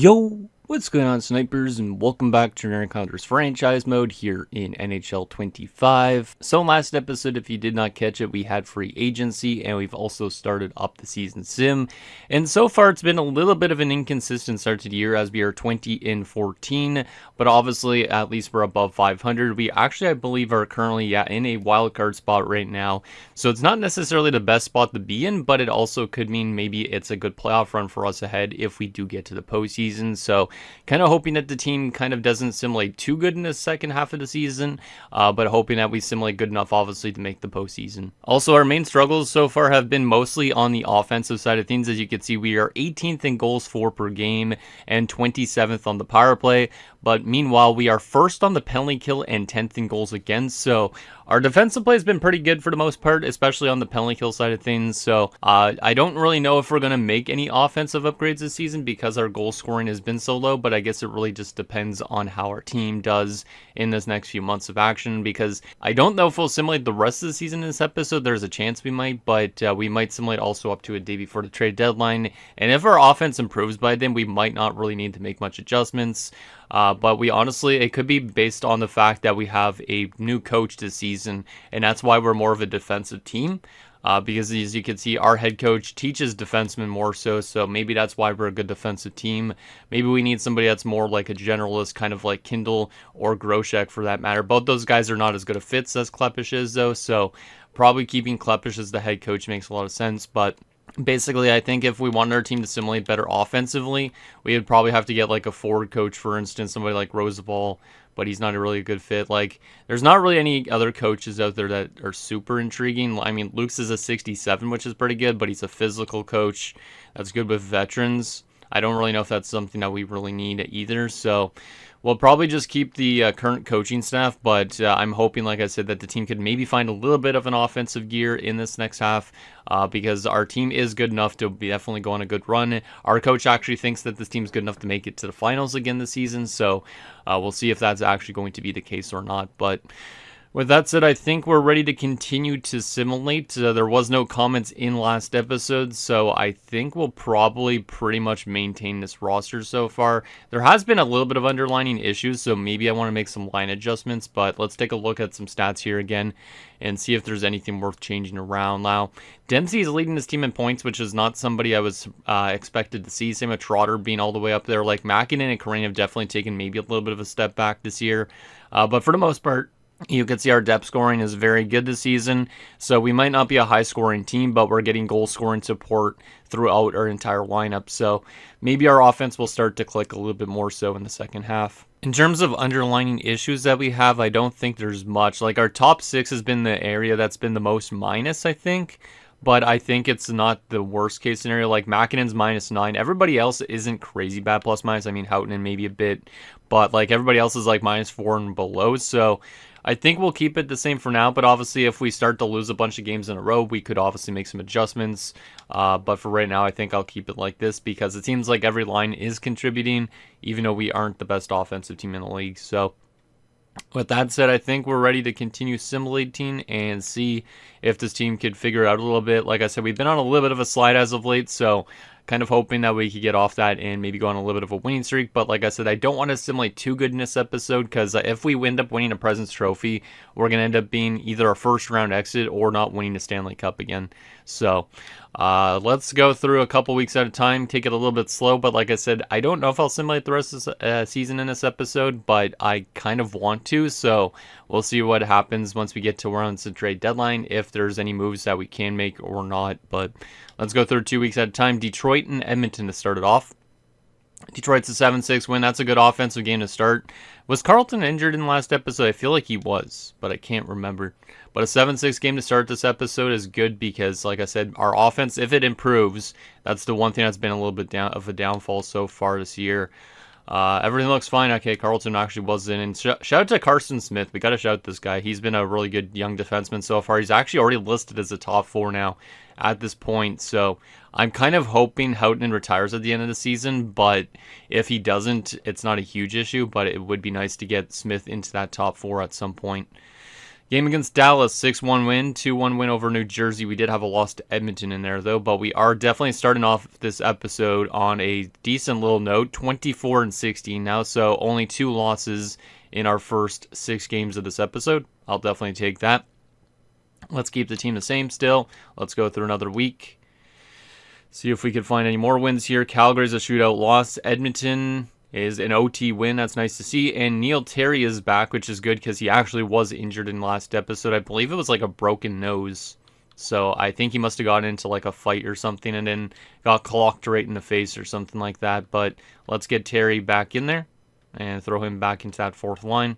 Yo, what's going on, snipers, and welcome back to Generic Hunters franchise mode here in NHL 25. So last episode, if you did not catch it, we had free agency, and we've also started up the season sim. And so far, it's been a little bit of an inconsistent start to the year as we are 20-14, but obviously, at least we're above 500. We actually, I believe, are currently in a wild card spot right now. So it's not necessarily the best spot to be in, but it also could mean maybe it's a good playoff run for us ahead if we do get to the postseason. So kind of hoping that the team kind of doesn't simulate too good in the second half of the season, but hoping that we simulate good enough, obviously, to make the postseason. Also, our main struggles so far have been mostly on the offensive side of things. As you can see, we are 18th in goals for per game and 27th on the power play. But meanwhile, we are first on the penalty kill and 10th in goals against. So our defensive play has been pretty good for the most part, especially on the penalty kill side of things. So I don't really know if we're going to make any offensive upgrades this season because our goal scoring has been so low. But I guess it really just depends on how our team does in this next few months of action, because I don't know if we'll simulate the rest of the season in this episode. There's a chance we might, but we might simulate also up to a day before the trade deadline. And if our offense improves by then, we might not really need to make much adjustments. But we honestly, it could be based on the fact that we have a new coach this season, and that's why we're more of a defensive team. Because as you can see, our head coach teaches defensemen more so maybe that's why we're a good defensive team. Maybe we need somebody that's more like a generalist, kind of like Kindle or Groshek for that matter. Both those guys are not as good of fits as Klepish is, though, so probably keeping Klepish as the head coach makes a lot of sense. But basically, I think if we wanted our team to simulate better offensively, we would probably have to get like a forward coach, for instance, somebody like Rosabal, but he's not a really good fit. Like, there's not really any other coaches out there that are super intriguing. I mean, Luke's is a 67, which is pretty good, but he's a physical coach that's good with veterans. I don't really know if that's something that we really need either, so we'll probably just keep the current coaching staff, but I'm hoping, like I said, that the team could maybe find a little bit of an offensive gear in this next half, because our team is good enough to be definitely go on a good run. Our coach actually thinks that this team's good enough to make it to the finals again this season, so we'll see if that's actually going to be the case or not. But with that said, I think we're ready to continue to simulate. There was no comments in last episode, so I think we'll probably pretty much maintain this roster so far. There has been a little bit of underlining issues, so maybe I want to make some line adjustments, but let's take a look at some stats here again and see if there's anything worth changing around. Now, Dempsey is leading his team in points, which is not somebody I was expected to see. Same with Trotter being all the way up there. Like, Mackinnon and Karain have definitely taken maybe a little bit of a step back this year, but for the most part, you can see our depth scoring is very good this season, so we might not be a high-scoring team, but we're getting goal-scoring support throughout our entire lineup, so maybe our offense will start to click a little bit more so in the second half. In terms of underlining issues that we have, I don't think there's much. Like, our top six has been the area that's been the most minus, I think, but I think it's not the worst case scenario. Like, Mackinnon's -9. Everybody else isn't crazy bad plus minus. I mean, Houghton maybe a bit, but like everybody else is like -4 and below, so I think we'll keep it the same for now, but obviously if we start to lose a bunch of games in a row, we could obviously make some adjustments. But for right now, I think I'll keep it like this because it seems like every line is contributing, even though we aren't the best offensive team in the league. So with that said, I think we're ready to continue simulating and see if this team could figure it out a little bit. Like I said, we've been on a little bit of a slide as of late, so kind of hoping that we could get off that and maybe go on a little bit of a winning streak. But like I said, I don't want to simulate too good in this episode because if we end up winning a President's Trophy, we're going to end up being either a first round exit or not winning the Stanley Cup again. So let's go through a couple weeks at a time, take it a little bit slow. But like I said, I don't know if I'll simulate the rest of the season in this episode, but I kind of want to. So we'll see what happens once we get to around the trade deadline, if there's any moves that we can make or not. But let's go through 2 weeks at a time. Detroit and Edmonton to start it off. Detroit's a 7-6 win. That's a good offensive game to start. Was Carlton injured in the last episode? I feel like he was, but I can't remember. But a 7-6 game to start this episode is good because, like I said, our offense, if it improves, that's the one thing that's been a little bit of a downfall so far this year. Everything looks fine. Okay, Carlton actually was in. And shout out to Carson Smith. We got to shout this guy. He's been a really good young defenseman so far. He's actually already listed as a top 4 now at this point. So I'm kind of hoping Houghton retires at the end of the season. But if he doesn't, it's not a huge issue. But it would be nice to get Smith into that top 4 at some point. Game against Dallas, 6-1 win, 2-1 win over New Jersey. We did have a loss to Edmonton in there, though, but we are definitely starting off this episode on a decent little note, 24-16 now, so only 2 losses in our first 6 games of this episode. I'll definitely take that. Let's keep the team the same still. Let's go through another week. See if we can find any more wins here. Calgary's a shootout loss. Edmonton is an OT win. That's nice to see. And Neil Terry is back, which is good because he actually was injured in the last episode. I believe it was like a broken nose. So I think he must have gotten into like a fight or something and then got clocked right in the face or something like that. But let's get Terry back in there and throw him back into that 4th line.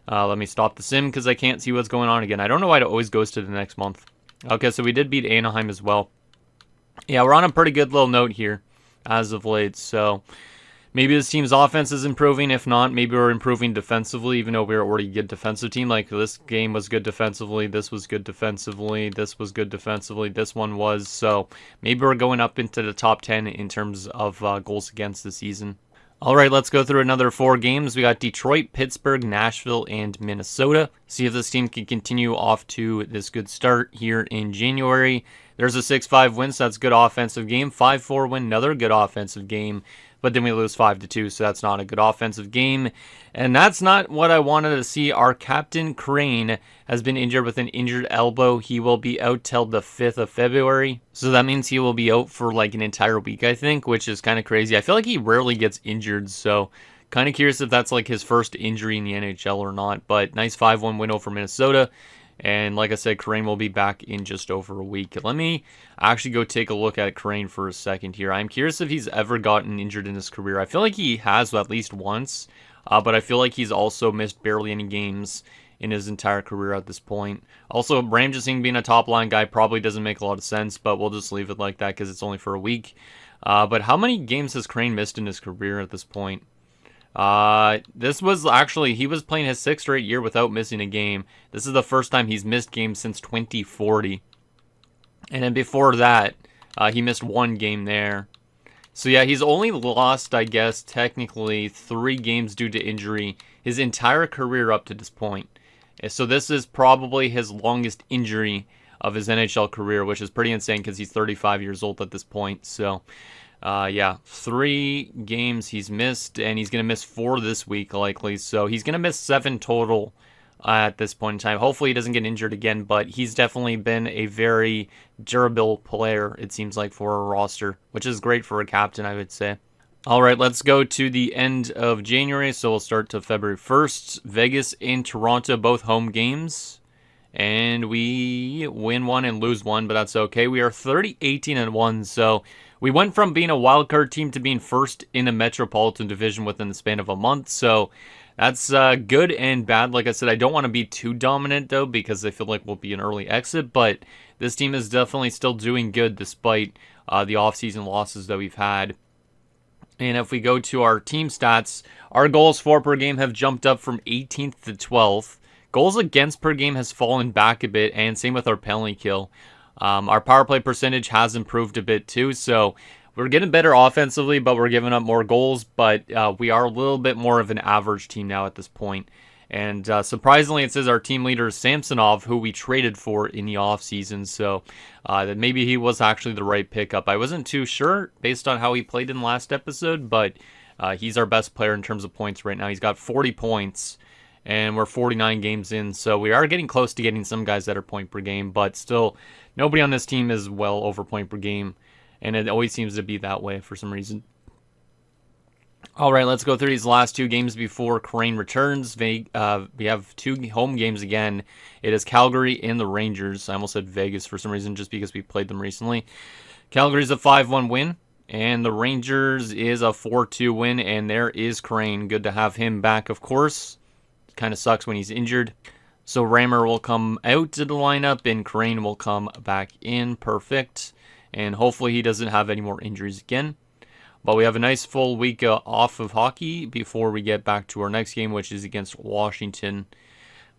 Let me stop the sim because I can't see what's going on again. I don't know why it always goes to the next month. Okay, so we did beat Anaheim as well. Yeah, we're on a pretty good little note here as of late. So maybe this team's offense is improving. If not, maybe we're improving defensively, even though we're already a good defensive team. Like, this game was good defensively. This was good defensively. This was good defensively. This one was. So maybe we're going up into the top 10 in terms of goals against this season. All right, let's go through another 4 games. We got Detroit, Pittsburgh, Nashville, and Minnesota. See if this team can continue off to this good start here in January. There's a 6-5 win, so that's a good offensive game. 5-4 win, another good offensive game. But then we lose 5-2, so that's not a good offensive game. And that's not what I wanted to see. Our captain, Crane, has been injured with an injured elbow. He will be out till the 5th of February. So that means he will be out for like an entire week, I think, which is kind of crazy. I feel like he rarely gets injured, so kind of curious if that's like his first injury in the NHL or not. But nice 5-1 win over Minnesota. And like I said, Crane will be back in just over a week. Let me actually go take a look at Crane for a second here. I'm curious if he's ever gotten injured in his career. I feel like he has at least once, but I feel like he's also missed barely any games in his entire career at this point. Also, Ramja Singh being a top-line guy probably doesn't make a lot of sense, but we'll just leave it like that because it's only for a week. But how many games has Crane missed in his career at this point? This was actually, he was playing his 6th straight year without missing a game. This is the first time he's missed games since 2040. And then before that, he missed 1 game there. So yeah, he's only lost, I guess, technically 3 games due to injury his entire career up to this point. So this is probably his longest injury of his NHL career, which is pretty insane because he's 35 years old at this point. So yeah, 3 games he's missed, and he's going to miss 4 this week likely. So he's going to miss 7 total at this point in time. Hopefully he doesn't get injured again, but he's definitely been a very durable player, it seems like, for a roster, which is great for a captain, I would say. All right, let's go to the end of January. So we'll start to February 1st. Vegas and Toronto, both home games. And we win 1 and lose 1, but that's okay. We are 30-18-1, so we went from being a wildcard team to being first in the Metropolitan Division within the span of a month. So that's good and bad. Like I said, I don't want to be too dominant, though, because I feel like we'll be an early exit. But this team is definitely still doing good despite the offseason losses that we've had. And if we go to our team stats, our goals for per game have jumped up from 18th to 12th. Goals against per game has fallen back a bit, and same with our penalty kill. Our power play percentage has improved a bit too, so we're getting better offensively, but we're giving up more goals. But we are a little bit more of an average team now at this point. And surprisingly, it says our team leader is Samsonov, who we traded for in the offseason. So that maybe he was actually the right pickup. I wasn't too sure based on how he played in the last episode, but he's our best player in terms of points right now. He's got 40 points, and we're 49 games in. So we are getting close to getting some guys that are point per game, but still, nobody on this team is well over point per game. And it always seems to be that way for some reason. All right, let's go through these last 2 games before Crane returns. We have 2 home games again. It is Calgary and the Rangers. I almost said Vegas for some reason just because we played them recently. Calgary's a 5-1 win, and the Rangers is a 4-2 win, and there is Crane. Good to have him back, of course. Kind of sucks when he's injured. So Rammer will come out to the lineup, and Crane will come back in. Perfect. And hopefully he doesn't have any more injuries again. But we have a nice full week off of hockey before we get back to our next game, which is against Washington.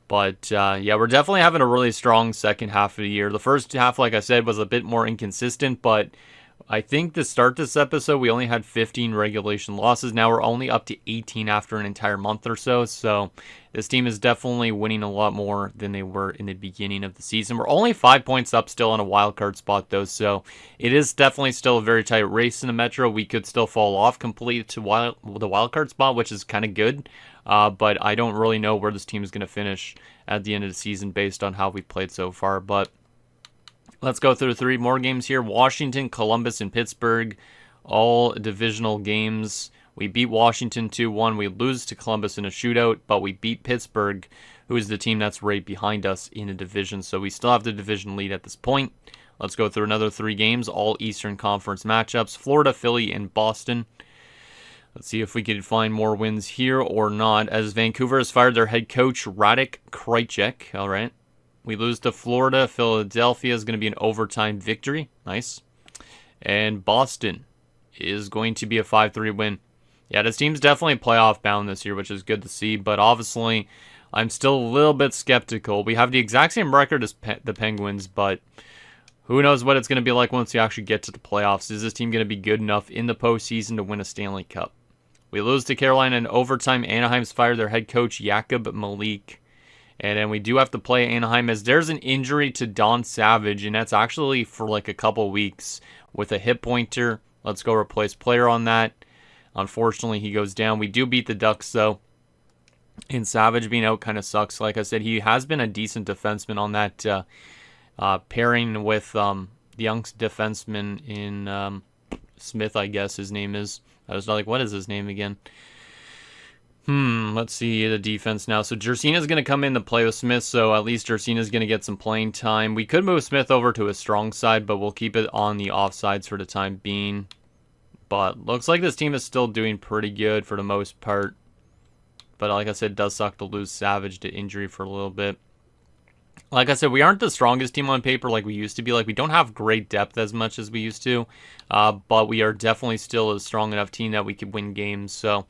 But yeah, we're definitely having a really strong second half of the year. The first half, like I said, was a bit more inconsistent, but I think to start this episode, we only had 15 regulation losses. Now we're only up to 18 after an entire month or so. So this team is definitely winning a lot more than they were in the beginning of the season. We're only 5 points up still on a wild card spot, though. So it is definitely still a very tight race in the Metro. We could still fall off completely to the wild card spot, which is kind of good. But I don't really know where this team is going to finish at the end of the season based on how we've played so far. But let's go through 3 more games here. Washington, Columbus, and Pittsburgh, all divisional games. We beat Washington 2-1. We lose to Columbus in a shootout, but we beat Pittsburgh, who is the team that's right behind us in the division. So we still have the division lead at this point. Let's go through another 3 games, all Eastern Conference matchups. Florida, Philly, and Boston. Let's see if we can find more wins here or not, as Vancouver has fired their head coach, Radek Krejcik. All right. We lose to Florida. Philadelphia is going to be an overtime victory. Nice. And Boston is going to be a 5-3 win. Yeah, this team's definitely playoff bound this year, which is good to see. But obviously, I'm still a little bit skeptical. We have the exact same record as the Penguins, but who knows what it's going to be like once we actually get to the playoffs. Is this team going to be good enough in the postseason to win a Stanley Cup? We lose to Carolina in overtime. Anaheim's fired their head coach, Jakub Malik. And then we do have to play Anaheim as there's an injury to Don Savage, and that's actually for like a couple weeks with a hip pointer. Let's go replace player on that. Unfortunately, he goes down. We do beat the Ducks, though. And Savage being out kind of sucks. Like I said, he has been a decent defenseman on that pairing with the young defenseman in Smith, I guess his name is. I was like, what is his name again? Let's see the defense now. So Jersina's going to come in to play with Smith, so at least Jersina's going to get some playing time. We could move Smith over to a strong side, but we'll keep it on the offsides for the time being. But looks like this team is still doing pretty good for the most part. But like I said, it does suck to lose Savage to injury for a little bit. Like I said, we aren't the strongest team on paper like we used to be. Like, we don't have great depth as much as we used to. But we are definitely still a strong enough team that we could win games. So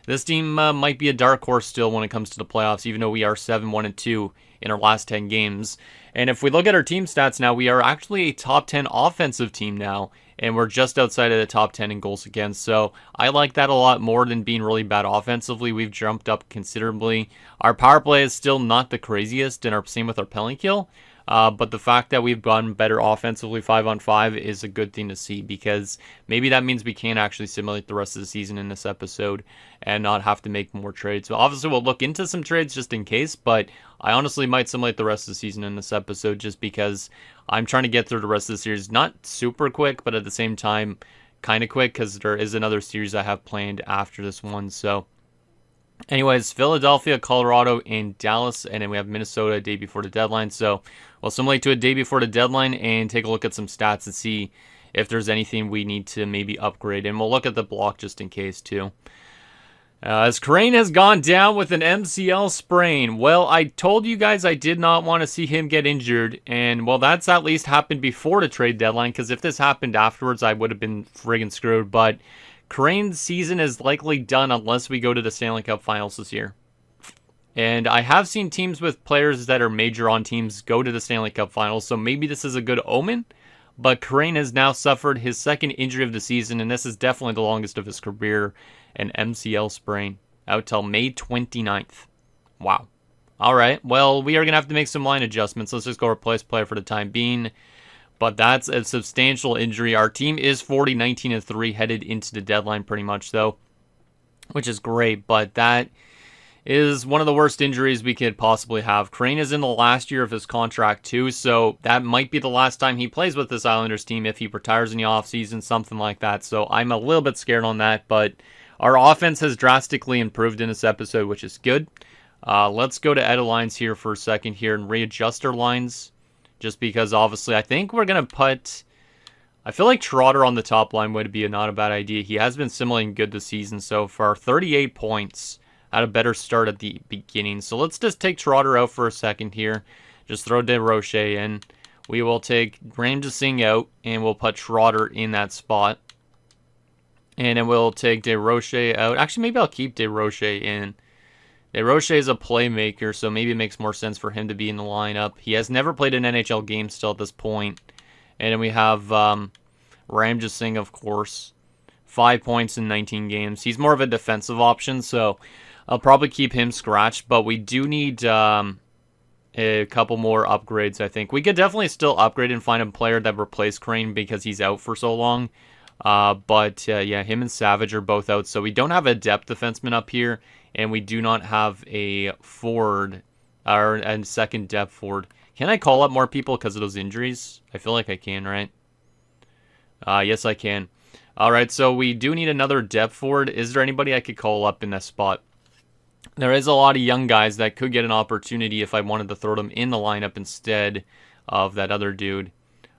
this team might be a dark horse still when it comes to the playoffs, even though we are 7-1-2 in our last 10 games. And if we look at our team stats now, we are actually a top 10 offensive team now, and we're just outside of the top 10 in goals against. So I like that a lot more than being really bad offensively. We've jumped up considerably. Our power play is still not the craziest, and same with our penalty kill. But the fact that we've gotten better offensively 5-on-5 is a good thing to see, because maybe that means we can actually simulate the rest of the season in this episode and not have to make more trades. So obviously we'll look into some trades just in case, but I honestly might simulate the rest of the season in this episode just because I'm trying to get through the rest of the series. Not super quick, but at the same time kind of quick, because there is another series I have planned after this one. So anyways, Philadelphia, Colorado, and Dallas, and then we have Minnesota a day before the deadline. So we'll simulate to a day before the deadline and take a look at some stats and see if there's anything we need to maybe upgrade. And we'll look at the block just in case too. As Crane has gone down with an MCL sprain. Well, I told you guys I did not want to see him get injured. And, well, that's at least happened before the trade deadline, because if this happened afterwards, I would have been friggin' screwed. But Crane's season is likely done unless we go to the Stanley Cup Finals this year. And I have seen teams with players that are major on teams go to the Stanley Cup Finals, so maybe this is a good omen. But Crane has now suffered his second injury of the season, and this is definitely the longest of his career, an MCL sprain, out till May 29th. Wow. All right, well, we are going to have to make some line adjustments. Let's just go replace player for the time being. But that's a substantial injury. Our team is 40-19-3 headed into the deadline pretty much, though, which is great. But that is one of the worst injuries we could possibly have. Crane is in the last year of his contract, too, so that might be the last time he plays with this Islanders team if he retires in the offseason, something like that. So I'm a little bit scared on that, but our offense has drastically improved in this episode, which is good. Let's go to edit lines here for a second here and readjust our lines, just because obviously I think we're going to put... I feel like Trotter on the top line would be not a bad idea. He has been simulating good this season so far. 38 points. Had a better start at the beginning. So let's just take Trotter out for a second here. Just throw DeRoche in. We will take Ramsing out, and we'll put Trotter in that spot. And then we'll take DeRoche out. Actually, maybe I'll keep DeRoche in. DeRoche is a playmaker, so maybe it makes more sense for him to be in the lineup. He has never played an NHL game still at this point. And then we have Ramjit Singh, of course. 5 points in 19 games. He's more of a defensive option, so I'll probably keep him scratched. But we do need a couple more upgrades, I think. We could definitely still upgrade and find a player that replaces Crane because he's out for so long. But yeah, him and Savage are both out, so we don't have a depth defenseman up here, and we do not have a forward, or a second depth forward. Can I call up more people because of those injuries? I feel like I can, right? Yes, I can. All right, so we do need another depth forward. Is there anybody I could call up in that spot? There is a lot of young guys that could get an opportunity if I wanted to throw them in the lineup instead of that other dude.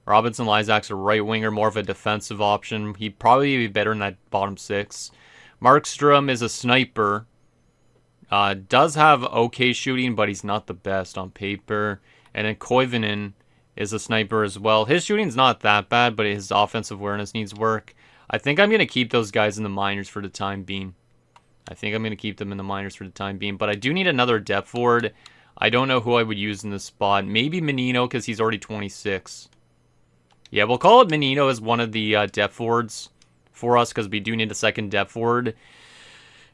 Robinson Lizak's a right winger, more of a defensive option. He'd probably be better in that bottom six. Markstrom is a sniper. Does have okay shooting, but he's not the best on paper. And then Koivunen is a sniper as well. His shooting's not that bad, but his offensive awareness needs work. I think I'm going to keep those guys in the minors for the time being. But I do need another depth forward. I don't know who I would use in this spot. Maybe Menino, because he's already 26. Yeah, we'll call it Menino as one of the depth forwards for us, because we do need a second depth forward.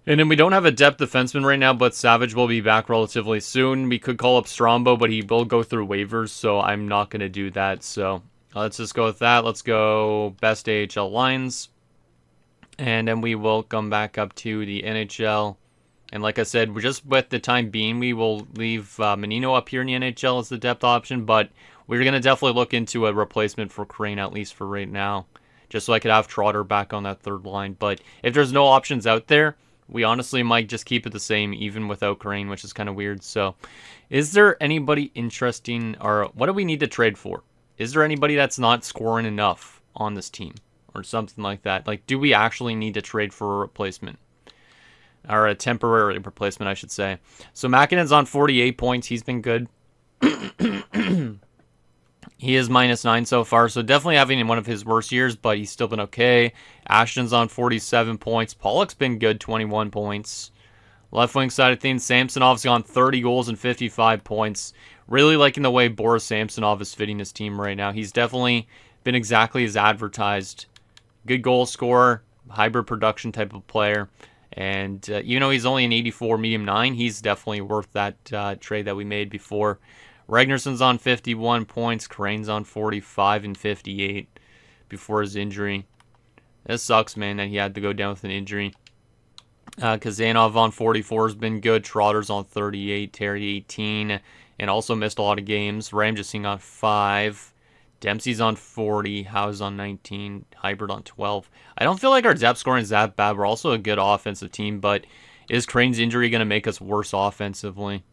And then we don't have a depth defenseman right now, but Savage will be back relatively soon. We could call up Strombo, but he will go through waivers, so I'm not going to do that. So let's just go with that. Let's go best AHL lines. And then we will come back up to the NHL. And like I said, we're just with the time being, we will leave Menino up here in the NHL as the depth option, but we're going to definitely look into a replacement for Crane, at least for right now, just so I could have Trotter back on that third line. But if there's no options out there, we honestly might just keep it the same, even without Crane, which is kind of weird. So is there anybody interesting, or what do we need to trade for? Is there anybody that's not scoring enough on this team, or something like that? Like, do we actually need to trade for a replacement? Or a temporary replacement, I should say. So Makinen's on 48 points. He's been good. He is -9 so far, so definitely having one of his worst years, but he's still been okay. Ashton's on 47 points. Pollock's been good, 21 points. Left wing side of things, Samsonov's on 30 goals and 55 points. Really liking the way Boris Samsonov is fitting his team right now. He's definitely been exactly as advertised. Good goal scorer, hybrid production type of player. And even though he's only an 84 medium 9, he's definitely worth that trade that we made before. Ragnarsson's on 51 points. Crane's on 45 and 58 before his injury. This sucks, man, that he had to go down with an injury. Kazanov on 44 has been good. Trotter's on 38. Terry 18. And also missed a lot of games. Ramjit Singh on 5. Dempsey's on 40. Howe's on 19. Hybrid on 12. I don't feel like our depth scoring is that bad. We're also a good offensive team, but is Crane's injury going to make us worse offensively?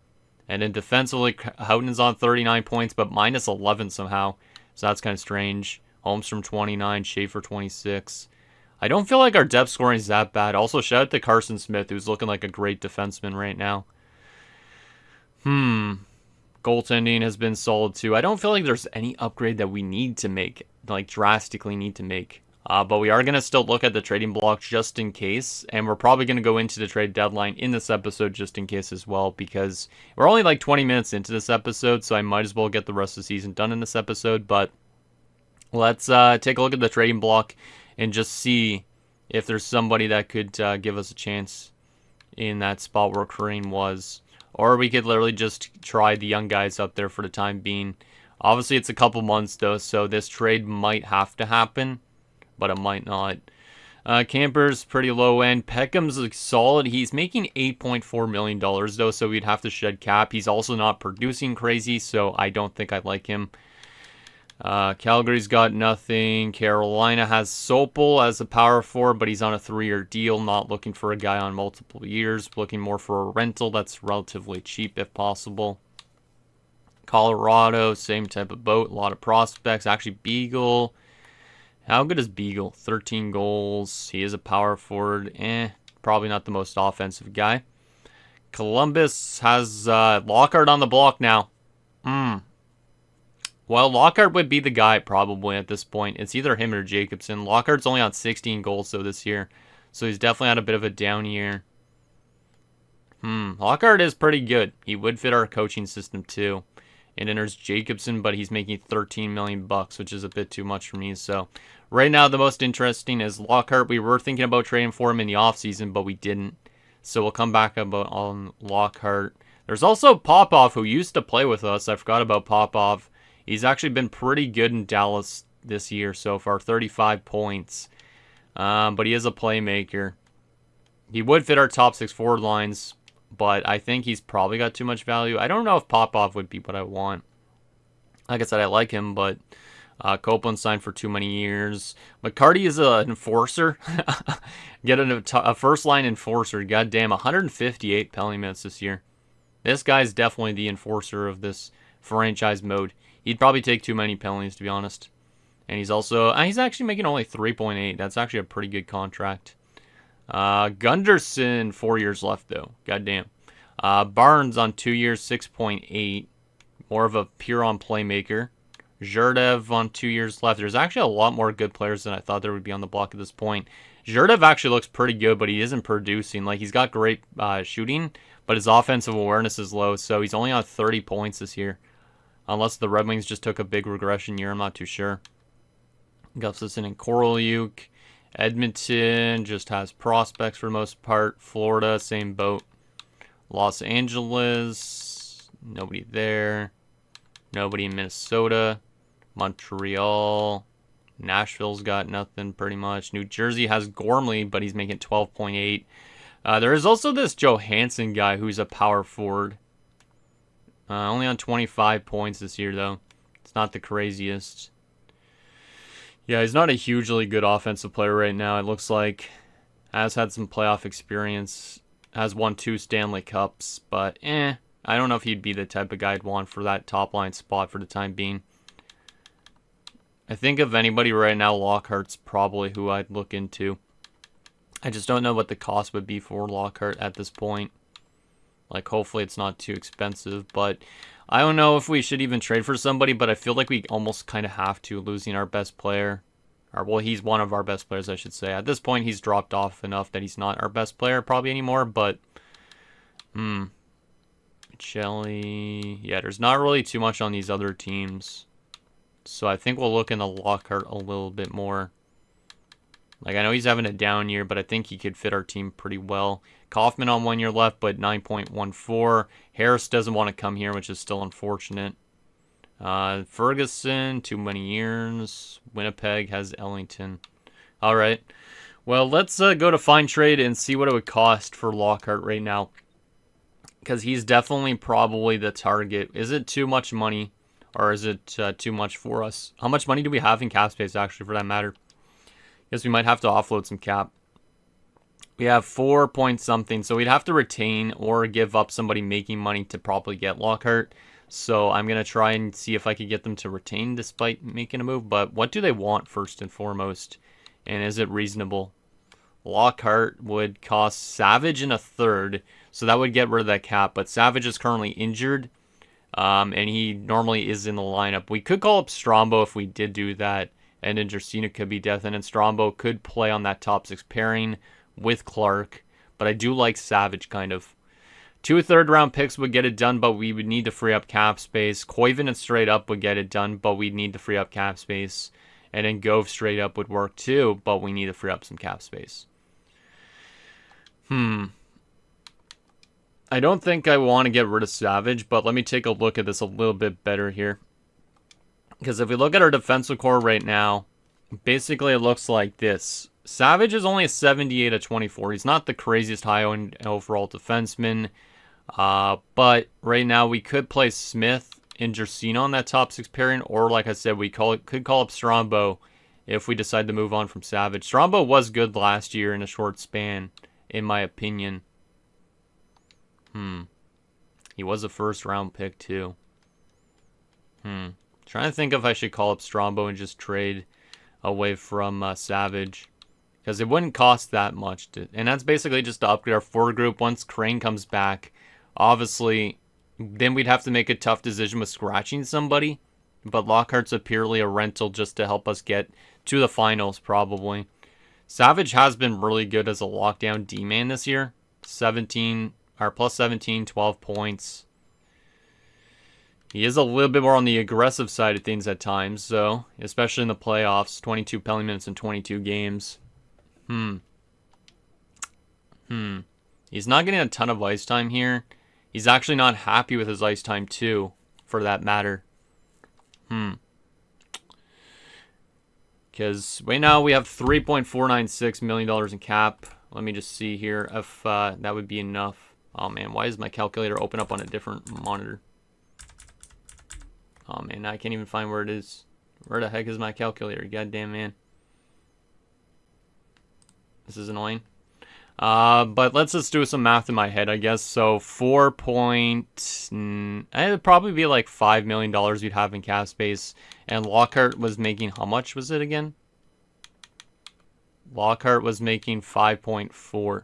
And then defensively, Houghton's on 39 points, but -11 somehow. So that's kind of strange. Holmstrom 29, Schaefer 26. I don't feel like our depth scoring is that bad. Also, shout out to Carson Smith, who's looking like a great defenseman right now. Goaltending has been solid too. I don't feel like there's any upgrade that we need to make, like drastically need to make. But we are going to still look at the trading block just in case. And we're probably going to go into the trade deadline in this episode just in case as well. Because we're only like 20 minutes into this episode. So I might as well get the rest of the season done in this episode. But let's take a look at the trading block and just see if there's somebody that could give us a chance in that spot where Kareem was. Or we could literally just try the young guys up there for the time being. Obviously, it's a couple months though. So this trade might have to happen, but it might not. Camper's pretty low end. Peckham's solid. He's making $8.4 million though, so we'd have to shed cap. He's also not producing crazy, so I don't think I like him. Calgary's got nothing. Carolina has Sopel as a power forward, but he's on a 3-year deal, not looking for a guy on multiple years, looking more for a rental that's relatively cheap if possible. Colorado, same type of boat, a lot of prospects. Actually, Beagle. How good is Beagle? 13 goals. He is a power forward. Probably not the most offensive guy. Columbus has Lockhart on the block now. Well, Lockhart would be the guy probably at this point. It's either him or Jacobson. Lockhart's only on 16 goals though this year. So he's definitely had a bit of a down year. Lockhart is pretty good. He would fit our coaching system too. And then there's Jacobson, but he's making $13 million, which is a bit too much for me. So right now, the most interesting is Lockhart. We were thinking about trading for him in the offseason, but we didn't. So we'll come back about on Lockhart. There's also Popov, who used to play with us. I forgot about Popov. He's actually been pretty good in Dallas this year so far, 35 points. But he is a playmaker. He would fit our top 6 forward lines, but I think he's probably got too much value. I don't know if Popov would be what I want. Like I said, I like him, but Copeland signed for too many years. McCarty is an enforcer. Get a first-line enforcer. Goddamn, 158 penalty minutes this year. This guy's definitely the enforcer of this franchise mode. He'd probably take too many penalties, to be honest. And he's also, he's actually making only 3.8. That's actually a pretty good contract. Gunderson, 4 years left, though. Goddamn. Barnes on 2 years, 6.8. More of a pure-on playmaker. Zherdev on 2 years left. There's actually a lot more good players than I thought there would be on the block at this point. Zherdev actually looks pretty good, but he isn't producing. Like, he's got great shooting, but his offensive awareness is low, so he's only on 30 points this year. Unless the Red Wings just took a big regression year, I'm not too sure. Gustafsson and Korolyuk. Edmonton just has prospects for the most part. Florida, same boat. Los Angeles, nobody there. Nobody in Minnesota. Montreal. Nashville's got nothing pretty much. New Jersey has Gormley, but he's making 12.8. There is also this Johansson guy who's a power forward. Only on 25 points this year, though. It's not the craziest. Yeah, he's not a hugely good offensive player right now. It looks like has had some playoff experience. Has won 2 Stanley Cups, but I don't know if he'd be the type of guy I'd want for that top line spot for the time being. I think of anybody right now, Lockhart's probably who I'd look into. I just don't know what the cost would be for Lockhart at this point. Like, hopefully it's not too expensive, but I don't know if we should even trade for somebody, but I feel like we almost kind of have to, losing our best player. Or, well, he's one of our best players, I should say. At this point, he's dropped off enough that he's not our best player probably anymore, but Shelley. Yeah, there's not really too much on these other teams. So I think we'll look into Lockhart a little bit more. Like, I know he's having a down year, but I think he could fit our team pretty well. Kaufman on 1 year left, but 9.14. Harris doesn't want to come here, which is still unfortunate. Ferguson, too many years. Winnipeg has Ellington. All right. Well, let's go to Find Trade and see what it would cost for Lockhart right now. Because he's definitely probably the target. Is it too much money? Or is it too much for us? How much money do we have in cap space, actually, for that matter? Guess we might have to offload some cap. We have 4 point something, so we'd have to retain or give up somebody making money to probably get Lockhart. So I'm going to try and see if I could get them to retain despite making a move. But what do they want first and foremost? And is it reasonable? Lockhart would cost Savage in a third, so that would get rid of that cap. But Savage is currently injured, and he normally is in the lineup. We could call up Strombo if we did do that, and then Jersina could be death, and then Strombo could play on that top 6 pairing with Clark. But I do like Savage, kind of. 2 third-round picks would get it done, but we would need to free up cap space. Koivu and straight up would get it done, but we'd need to free up cap space. And then Gove straight up would work too, but we need to free up some cap space. I don't think I want to get rid of Savage, but let me take a look at this a little bit better here. Because if we look at our defensive core right now, basically it looks like this. Savage is only a 78 of 24. He's not the craziest high-end overall defenseman. But right now we could play Smith and Jersina on that top 6 pairing. Or like I said, we could call up Strombo if we decide to move on from Savage. Strombo was good last year in a short span, in my opinion. He was a first-round pick too. Trying to think if I should call up Strombo and just trade away from Savage. Because it wouldn't cost that much. And that's basically just to upgrade our forward group once Crane comes back. Obviously, then we'd have to make a tough decision with scratching somebody. But Lockhart's purely a rental just to help us get to the finals, probably. Savage has been really good as a lockdown D-man this year. +17, 12 points. He is a little bit more on the aggressive side of things at times, so especially in the playoffs. 22 penalty minutes in 22 games. He's not getting a ton of ice time here. He's actually not happy with his ice time too, for that matter. Because right now we have $3.496 million in cap. Let me just see here if that would be enough. Oh man, why is my calculator open up on a different monitor? Oh man, I can't even find where it is. Where the heck is my calculator? Goddamn, man. This is annoying. But let's just do some math in my head, I guess. So it'd probably be like $5 million we'd have in cap space. And Lockhart was making, how much was it again? Lockhart was making 5.4.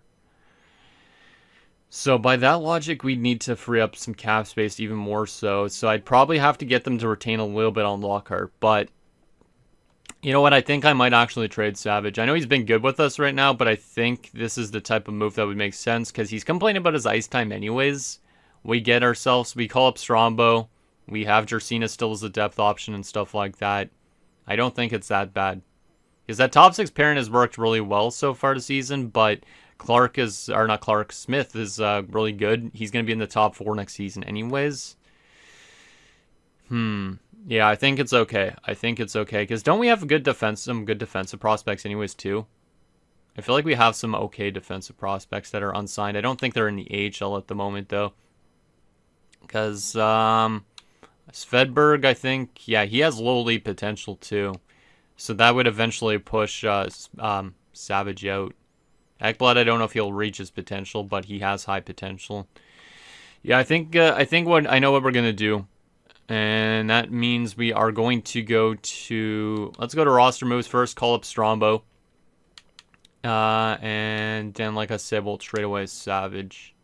So by that logic, we'd need to free up some cap space even more so. So I'd probably have to get them to retain a little bit on Lockhart. But you know what? I think I might actually trade Savage. I know he's been good with us right now, but I think this is the type of move that would make sense because he's complaining about his ice time anyways. We call up Strombo. We have Jersina still as a depth option and stuff like that. I don't think it's that bad. Because that top six pairing has worked really well so far this season, but Smith is really good. He's going to be in the top 4 next season anyways. Yeah, I think it's okay. Because don't we have some good defensive prospects anyways too? I feel like we have some okay defensive prospects that are unsigned. I don't think they're in the AHL at the moment though. Because Svedberg, I think, yeah, he has low lead potential too. So that would eventually push Savage out. Ekblad, I don't know if he'll reach his potential, but he has high potential. Yeah, I think I know what we're gonna do. And that means we are going to go to... Let's go to roster moves first. Call up Strombo. And then, like I said, we'll trade away Savage.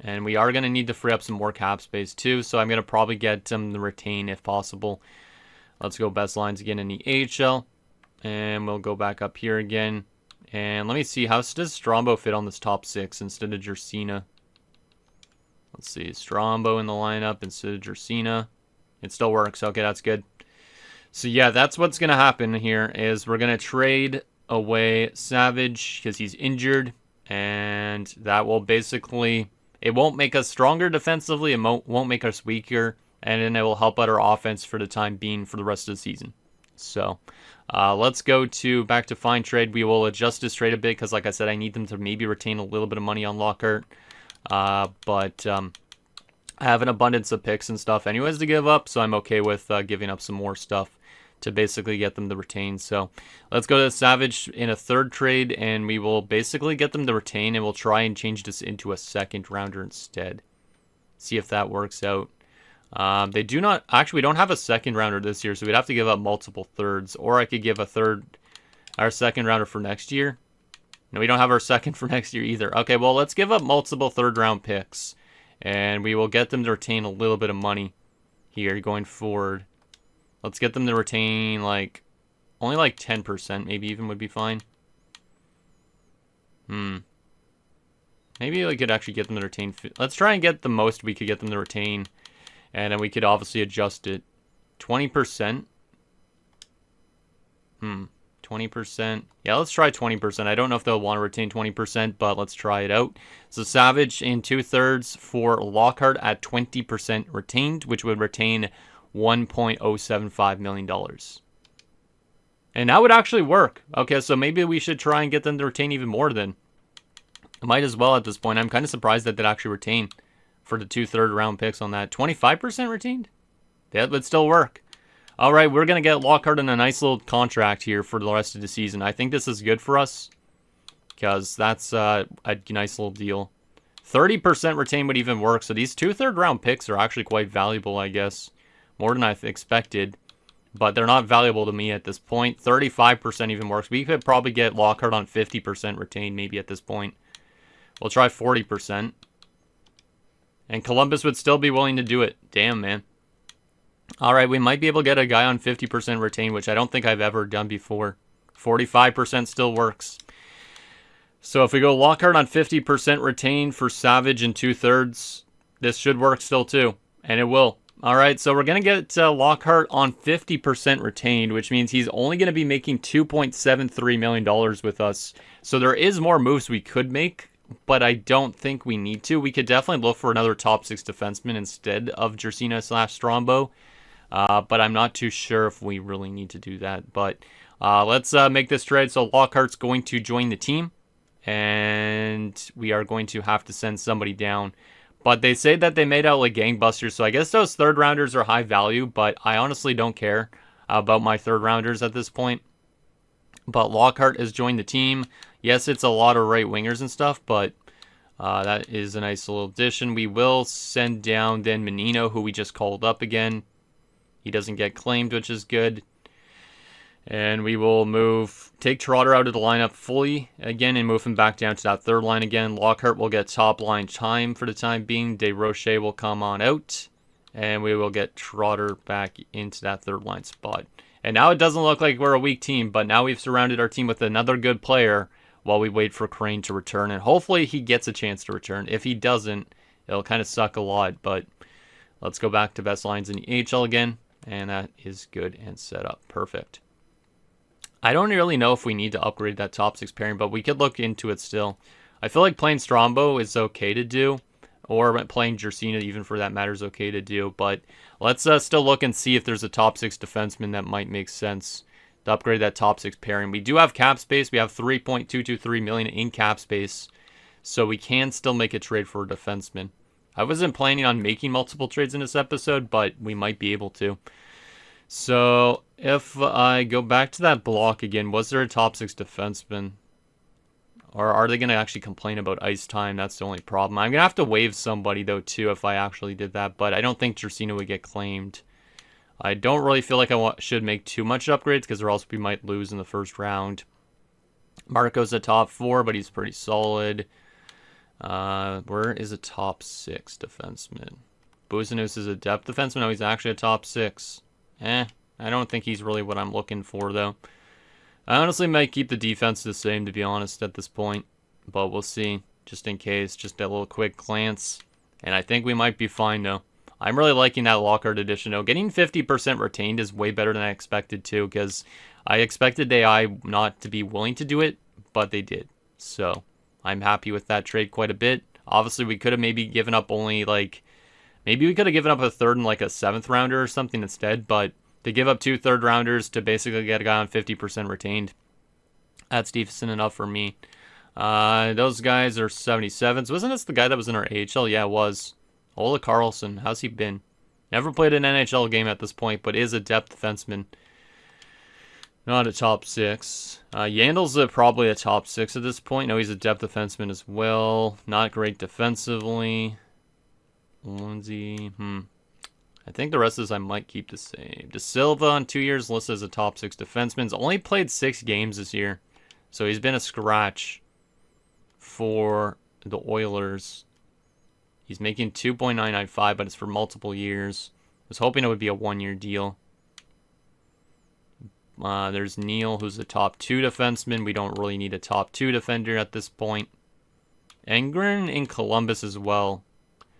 And we are going to need to free up some more cap space, too. So I'm going to probably get him to retain if possible. Let's go best lines again in the AHL. And we'll go back up here again. And let me see. How does Strombo fit on this top 6 instead of Jersina? Let's see, Strombo in the lineup instead of Jersina. It still works. Okay, that's good. So yeah, that's what's going to happen here is we're going to trade away Savage because he's injured. And that will basically, it won't make us stronger defensively. It won't make us weaker. And then it will help out our offense for the time being for the rest of the season. So let's go back to fine trade. We will adjust this trade a bit because like I said, I need them to maybe retain a little bit of money on Lockhart. But I have an abundance of picks and stuff anyways to give up, so I'm okay with giving up some more stuff to basically get them to retain. So let's go to Savage in a third trade, and we will basically get them to retain, and we'll try and change this into a second rounder instead. See if that works out. We don't have a second rounder this year, so we'd have to give up multiple thirds, or I could give our second rounder for next year. No, we don't have our second for next year either. Okay, well, let's give up multiple third-round picks. And we will get them to retain a little bit of money here going forward. Let's get them to retain, only 10%, maybe even would be fine. Maybe we could actually get them to retain. Let's try and get the most we could get them to retain. And then we could obviously adjust it. 20%. 20%. Yeah, let's try 20%. I don't know if they'll want to retain 20%, but let's try it out. So Savage in 2/3 for Lockhart at 20% retained, which would retain $1.075 million. And that would actually work. Okay, so maybe we should try and get them to retain even more then. Might as well at this point. I'm kind of surprised that they'd actually retain for the 2/3 round picks on that. 25% retained? That would still work. All right, we're going to get Lockhart in a nice little contract here for the rest of the season. I think this is good for us because that's a nice little deal. 30% retain would even work. So these 2/3 round picks are actually quite valuable, I guess. More than I expected. But they're not valuable to me at this point. 35% even works. We could probably get Lockhart on 50% retained maybe at this point. We'll try 40%. And Columbus would still be willing to do it. Damn, man. All right, we might be able to get a guy on 50% retain, which I don't think I've ever done before. 45% still works. So if we go Lockhart on 50% retain for Savage in 2/3, this should work still too. And it will. All right, so we're going to get Lockhart on 50% retained, which means he's only going to be making $2.73 million with us. So there is more moves we could make, but I don't think we need to. We could definitely look for another top 6 defenseman instead of Jersina/Strombo, but I'm not too sure if we really need to do that. But let's make this trade. So Lockhart's going to join the team, and we are going to have to send somebody down. But they say that they made out like gangbusters, so I guess those third rounders are high value, but I honestly don't care about my third rounders at this point. But Lockhart has joined the team. Yes, it's a lot of right wingers and stuff, but that is a nice little addition. We will send down then Menino, who we just called up again. He doesn't get claimed, which is good. And we will take Trotter out of the lineup fully again and move him back down to that third line again. Lockhart will get top line time for the time being. DesRochers will come on out. And we will get Trotter back into that third line spot. And now it doesn't look like we're a weak team, but now we've surrounded our team with another good player while we wait for Crane to return. And hopefully he gets a chance to return. If he doesn't, it'll kind of suck a lot. But let's go back to best lines in the AHL again. And that is good and set up. Perfect. I don't really know if we need to upgrade that top 6 pairing, but we could look into it still. I feel like playing Strombo is okay to do, or playing Jersina, even for that matter, is okay to do. But let's still look and see if there's a top 6 defenseman that might make sense to upgrade that top 6 pairing. We do have cap space. We have $3.223 million in cap space, so we can still make a trade for a defenseman. I wasn't planning on making multiple trades in this episode, but we might be able to. So if I go back to that block again, was there a top 6 defenseman? Or are they going to actually complain about ice time? That's the only problem. I'm going to have to waive somebody, though, too, if I actually did that. But I don't think Jersina would get claimed. I don't really feel like I should make too much upgrades, because or else we might lose in the first round. Marco's a top 4, but he's pretty solid. Where is a top 6 defenseman? Buzinus is a depth defenseman. No, he's actually a top 6. I don't think he's really what I'm looking for, though. I honestly might keep the defense the same, to be honest, at this point. But we'll see, just in case. Just a little quick glance. And I think we might be fine, though. I'm really liking that Lockhart addition, though. Getting 50% retained is way better than I expected, too, because I expected AI not to be willing to do it, but they did. So I'm happy with that trade quite a bit. Obviously, we could have maybe given up only, like... Maybe we could have given up a third and like a 7th rounder or something instead, but to give up 2 third rounders to basically get a guy on 50% retained, that's decent enough for me. Those guys are 77s. Wasn't this the guy that was in our AHL? Yeah, it was. Ola Carlson. How's he been? Never played an NHL game at this point, but is a depth defenseman. Not a top 6. Yandel's probably a top 6 at this point. No, he's a depth defenseman as well. Not great defensively. Lindsay, I think the rest of this I might keep the same. De Silva on 2 years listed as a top 6 defenseman. He's only played 6 games this year. So he's been a scratch for the Oilers. He's making $2.995, but it's for multiple years. I was hoping it would be a 1-year deal. There's Neal, who's a top 2 defenseman. We don't really need a top 2 defender at this point. Engren in Columbus as well.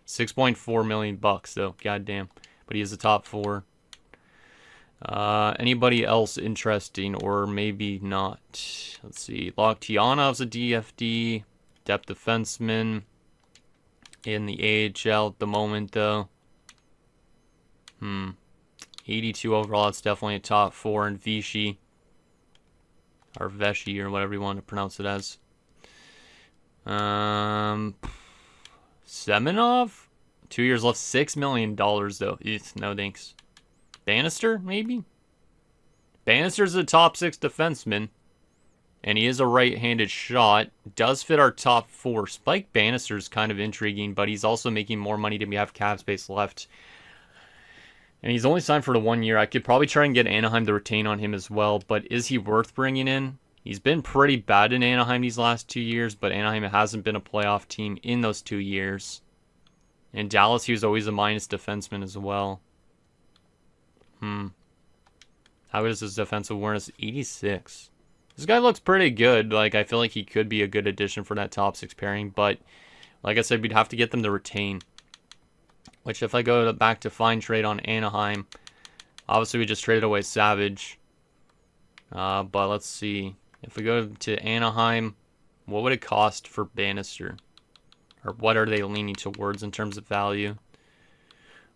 $6.4 million though. Goddamn. But he is a top 4. Anybody else interesting or maybe not? Let's see. Loktianov's a DFD. Depth defenseman in the AHL at the moment though. 82 overall. That's definitely a top 4. And Vichy. Or Veshy or whatever you want to pronounce it as. Semenov? 2 years left, $6 million though. No thanks. Bannister, maybe? Bannister's a top 6 defenseman. And he is a right-handed shot. Does fit our top 4. Spike Bannister's kind of intriguing, but he's also making more money than we have cap space left. And he's only signed for the 1 year. I could probably try and get Anaheim to retain on him as well, but is he worth bringing in? He's been pretty bad in Anaheim these last 2 years, but Anaheim hasn't been a playoff team in those 2 years. In Dallas, he was always a minus defenseman as well. How is his defensive awareness? 86. This guy looks pretty good. Like, I feel like he could be a good addition for that top 6 pairing, but like I said, we'd have to get them to retain. which if I go back to find trade on Anaheim, obviously we just traded away Savage. But let's see. If we go to Anaheim, what would it cost for Bannister? Or what are they leaning towards in terms of value?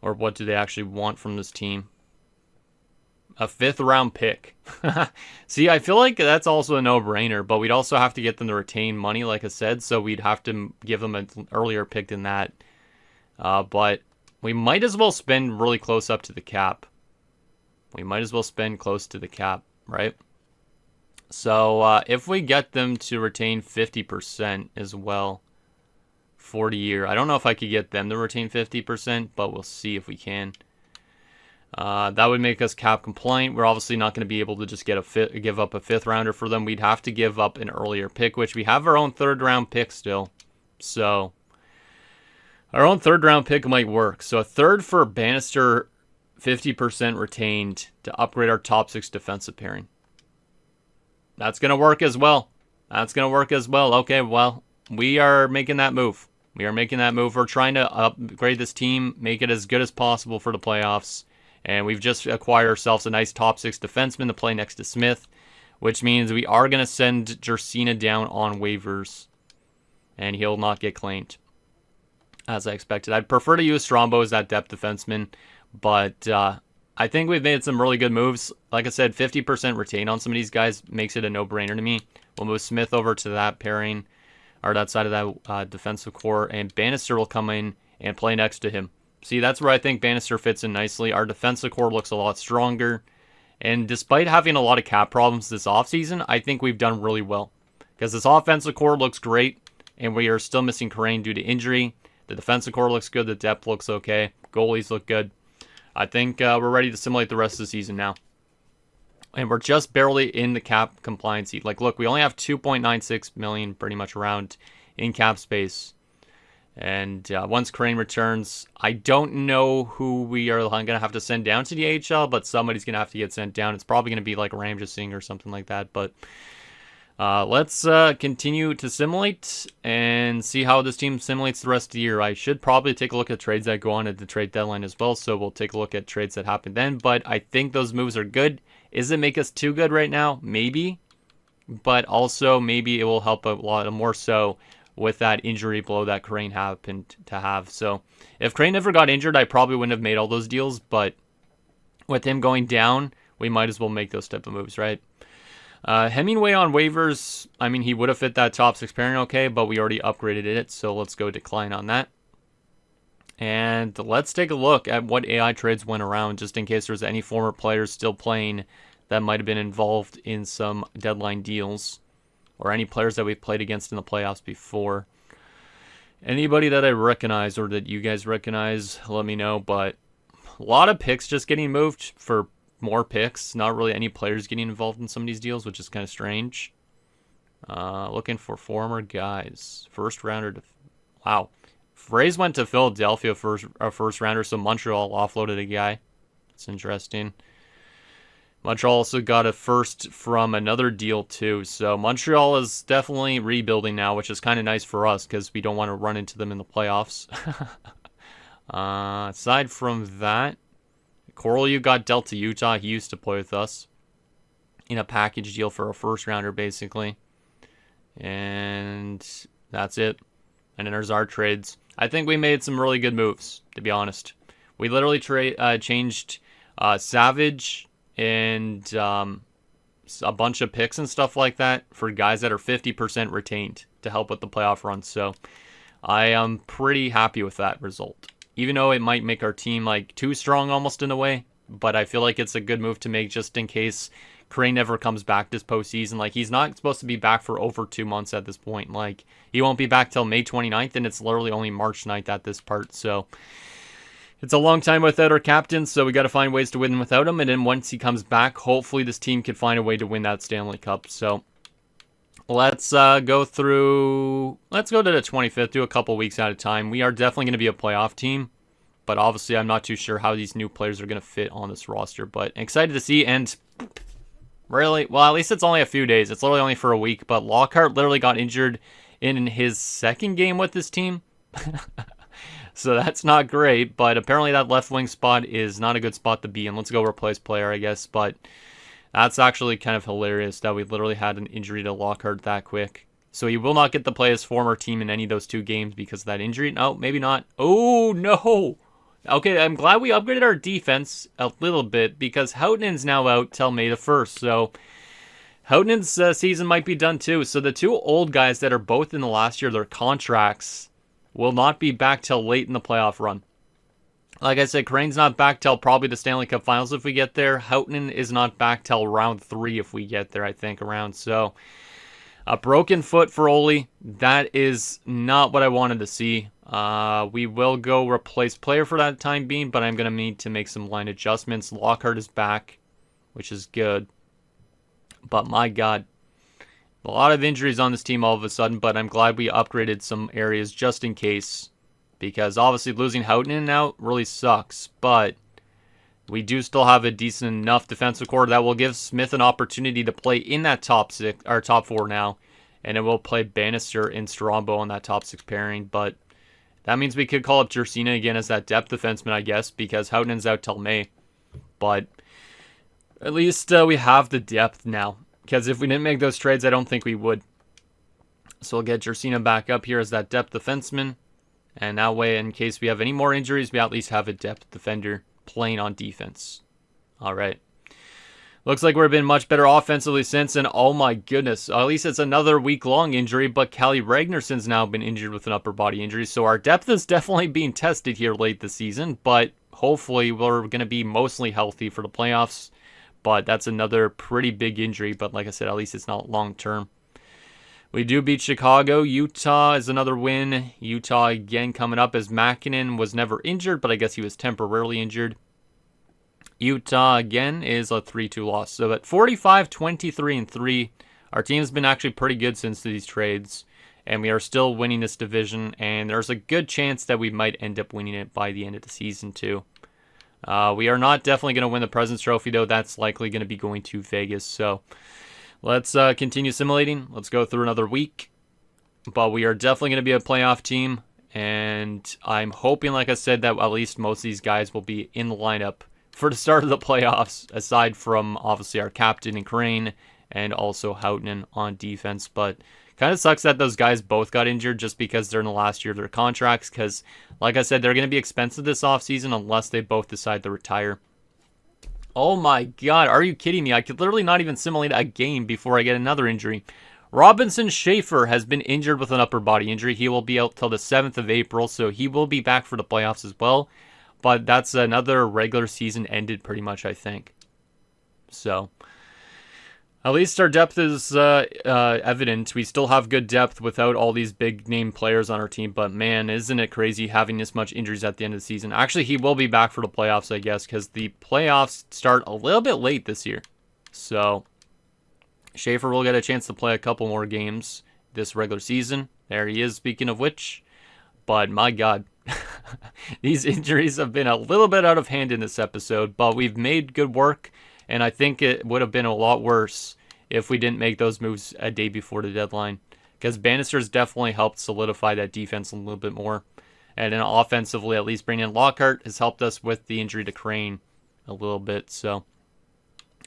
Or what do they actually want from this team? A 5th round pick. See, I feel like that's also a no-brainer, but we'd also have to get them to retain money, like I said, so we'd have to give them an earlier pick than that. But we might as well spend really close up to the cap. We might as well spend close to the cap, right? So if we get them to retain 50% as well for the year, I don't know if I could get them to retain 50%, but we'll see if we can. That would make us cap compliant. We're obviously not going to be able to just give up a 5th rounder for them. We'd have to give up an earlier pick, which we have our own 3rd round pick still. So our own 3rd round pick might work. So a 3rd for Bannister, 50% retained to upgrade our top 6 defensive pairing. That's going to work as well. Okay, well, we are making that move. We're trying to upgrade this team, make it as good as possible for the playoffs. And we've just acquired ourselves a nice top 6 defenseman to play next to Smith, which means we are going to send Jersina down on waivers, and he'll not get claimed, as I expected. I'd prefer to use Strombo as that depth defenseman, but I think we've made some really good moves. Like I said, 50% retain on some of these guys makes it a no-brainer to me. We'll move Smith over to that pairing, or that side of that defensive core, and Bannister will come in and play next to him. See, that's where I think Bannister fits in nicely. Our defensive core looks a lot stronger. And despite having a lot of cap problems this offseason, I think we've done really well. Because this offensive core looks great, and we are still missing Karain due to injury. The defensive core looks good. The depth looks okay. Goalies look good. I think we're ready to simulate the rest of the season now. And we're just barely in the cap compliance heat. Like, look, we only have $2.96 million pretty much around in cap space. And once Karain returns, I don't know who we are going to have to send down to the AHL, but somebody's going to have to get sent down. It's probably going to be like Ramja Singh or something like that. But let's continue to simulate and see how this team simulates the rest of the year. I should probably take a look at trades that go on at the trade deadline as well, so we'll take a look at trades that happen then. But I think those moves are good. Does it make us too good right now? Maybe. But also maybe it will help a lot more so with that injury blow that Karain happened to have. So if Karain never got injured, I probably wouldn't have made all those deals. But with him going down, we might as well make those type of moves, right? Hemingway on waivers, I mean, he would have fit that top 6 pairing okay, but we already upgraded it, so let's go decline on that. And let's take a look at what AI trades went around, just in case there's any former players still playing that might have been involved in some deadline deals, or any players that we've played against in the playoffs before. Anybody that I recognize or that you guys recognize, let me know. But a lot of picks just getting moved for more picks. Not really any players getting involved in some of these deals, which is kind of strange. Looking for former guys. First rounder. Wow. Rays went to Philadelphia for a first rounder, so Montreal offloaded a guy. It's interesting. Montreal also got a first from another deal too. So Montreal is definitely rebuilding now, which is kind of nice for us because we don't want to run into them in the playoffs. Aside from that, Coral, got dealt to Utah. He used to play with us in a package deal for a first rounder, basically. And that's it. And then there's our trades. I think we made some really good moves, to be honest. We literally changed Savage and a bunch of picks and stuff like that for guys that are 50% retained to help with the playoff run. So I am pretty happy with that result. Even though it might make our team like too strong almost in a way, but I feel like it's a good move to make just in case Karain never comes back this postseason. Like, he's not supposed to be back for over 2 months at this point. Like, he won't be back till May 29th, and it's literally only March 9th at this part. So it's a long time without our captain, so we got to find ways to win without him. And then once he comes back, hopefully this team can find a way to win that Stanley Cup. So let's go to the 25th, do a couple weeks at a time. We are definitely going to be a playoff team, but obviously I'm not too sure how these new players are going to fit on this roster. But excited to see, and really, well, at least it's only a few days. It's literally only for a week, but Lockhart literally got injured in his second game with this team. So that's not great, but apparently that left wing spot is not a good spot to be in. Let's go replace player, I guess, but that's actually kind of hilarious that we literally had an injury to Lockhart that quick. So he will not get to play his former team in any of those 2 games because of that injury. No, maybe not. Oh, no. Okay, I'm glad we upgraded our defense a little bit because Houghton's now out till May the 1st. So Houghton's season might be done too. So the 2 old guys that are both in the last year of their contracts will not be back till late in the playoff run. Like I said, Crane's not back till probably the Stanley Cup Finals if we get there. Houghton is not back till round 3 if we get there, I think, around. So a broken foot for Oli. That is not what I wanted to see. We will go replace player for that time being, but I'm going to need to make some line adjustments. Lockhart is back, which is good. But my God, a lot of injuries on this team all of a sudden, but I'm glad we upgraded some areas just in case. Because obviously losing Houghton in and out really sucks, but we do still have a decent enough defensive core that will give Smith an opportunity to play in that top 4 now, and it will play Bannister and Strombo on that top 6 pairing. But that means we could call up Jersina again as that depth defenseman, I guess, because Houghton's out till May. But at least we have the depth now, because if we didn't make those trades, I don't think we would. So we'll get Jersina back up here as that depth defenseman. And that way, in case we have any more injuries, we at least have a depth defender playing on defense. All right. Looks like we've been much better offensively since, and oh my goodness, at least it's another week-long injury, but Callie Ragnarsson's now been injured with an upper body injury, so our depth is definitely being tested here late this season, but hopefully we're going to be mostly healthy for the playoffs, but that's another pretty big injury, but like I said, at least it's not long-term. We do beat Chicago. Utah is another win. Utah again coming up as Makinen was never injured, but I guess he was temporarily injured. Utah again is a 3-2 loss. So at 45-23-3, our team's been actually pretty good since these trades, and we are still winning this division, and there's a good chance that we might end up winning it by the end of the season too. We are not definitely going to win the President's Trophy, though. That's likely going to be going to Vegas, so let's continue simulating. Let's go through another week. But we are definitely going to be a playoff team. And I'm hoping, like I said, that at least most of these guys will be in the lineup for the start of the playoffs, aside from, obviously, our captain and Crane and also Houghton on defense. But kind of sucks that those guys both got injured just because they're in the last year of their contracts. Because, like I said, they're going to be expensive this offseason unless they both decide to retire. Oh my God, are you kidding me? I could literally not even simulate a game before I get another injury. Robinson Schaefer has been injured with an upper body injury. He will be out till the 7th of April, so he will be back for the playoffs as well. But that's another regular season ended pretty much, I think. So at least our depth is evident. We still have good depth without all these big name players on our team. But man, isn't it crazy having this much injuries at the end of the season? Actually, he will be back for the playoffs, I guess, because the playoffs start a little bit late this year. So Schaefer will get a chance to play a couple more games this regular season. There he is, speaking of which. But my God, these injuries have been a little bit out of hand in this episode. But we've made good work. And I think it would have been a lot worse if we didn't make those moves a day before the deadline. Because Bannister's definitely helped solidify that defense a little bit more. And then offensively, at least bringing in Lockhart has helped us with the injury to Crane a little bit. So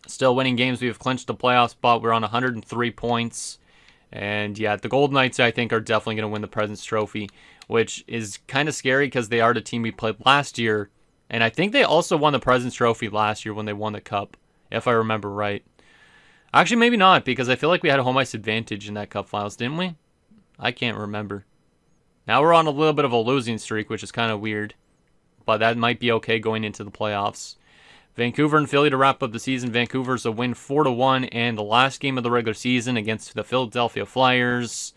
still winning games. We've clinched the playoff spot. We're on 103 points. And yeah, the Golden Knights, I think, are definitely going to win the President's Trophy, which is kind of scary because they are the team we played last year. And I think they also won the President's Trophy last year when they won the Cup, if I remember right. Actually, maybe not, because I feel like we had a home ice advantage in that Cup Finals, didn't we? I can't remember. Now we're on a little bit of a losing streak, which is kind of weird. But that might be okay going into the playoffs. Vancouver and Philly to wrap up the season. Vancouver's a win 4-1, and the last game of the regular season against the Philadelphia Flyers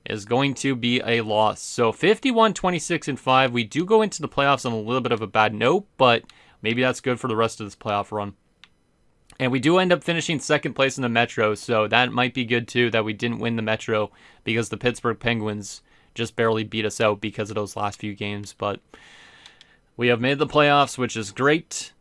is going to be a loss. So 51-26-5. We do go into the playoffs on a little bit of a bad note, but maybe that's good for the rest of this playoff run. And we do end up finishing second place in the Metro, so that might be good too that we didn't win the Metro because the Pittsburgh Penguins just barely beat us out because of those last few games. But we have made the playoffs, which is great.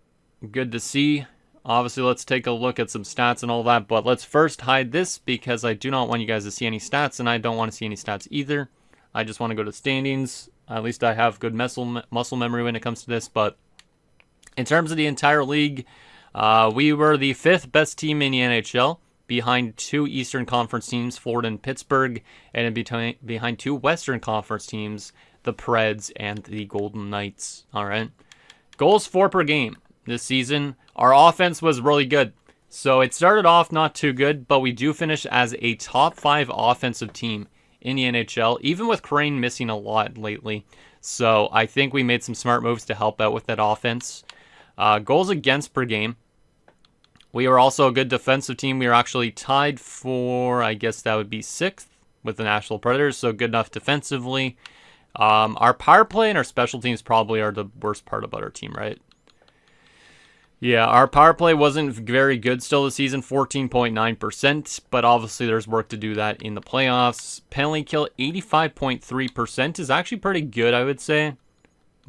Good to see. Obviously, let's take a look at some stats and all that, but let's first hide this because I do not want you guys to see any stats, and I don't want to see any stats either. I just want to go to standings. At least I have good muscle memory when it comes to this. But in terms of the entire league, we were the 5th best team in the NHL, behind 2 Eastern Conference teams, Florida and Pittsburgh, and behind 2 Western Conference teams, the Preds and the Golden Knights. All right. Goals for per game this season. Our offense was really good. So it started off not too good, but we do finish as a top 5 offensive team in the NHL, even with Crane missing a lot lately. So I think we made some smart moves to help out with that offense. Goals against per game. We were also a good defensive team. We were actually tied for, I guess that would be 6th with the Nashville Predators, so good enough defensively. Our power play and our special teams probably are the worst part about our team, right? Yeah, our power play wasn't very good still this season, 14.9%, but obviously there's work to do that in the playoffs. Penalty kill, 85.3% is actually pretty good, I would say,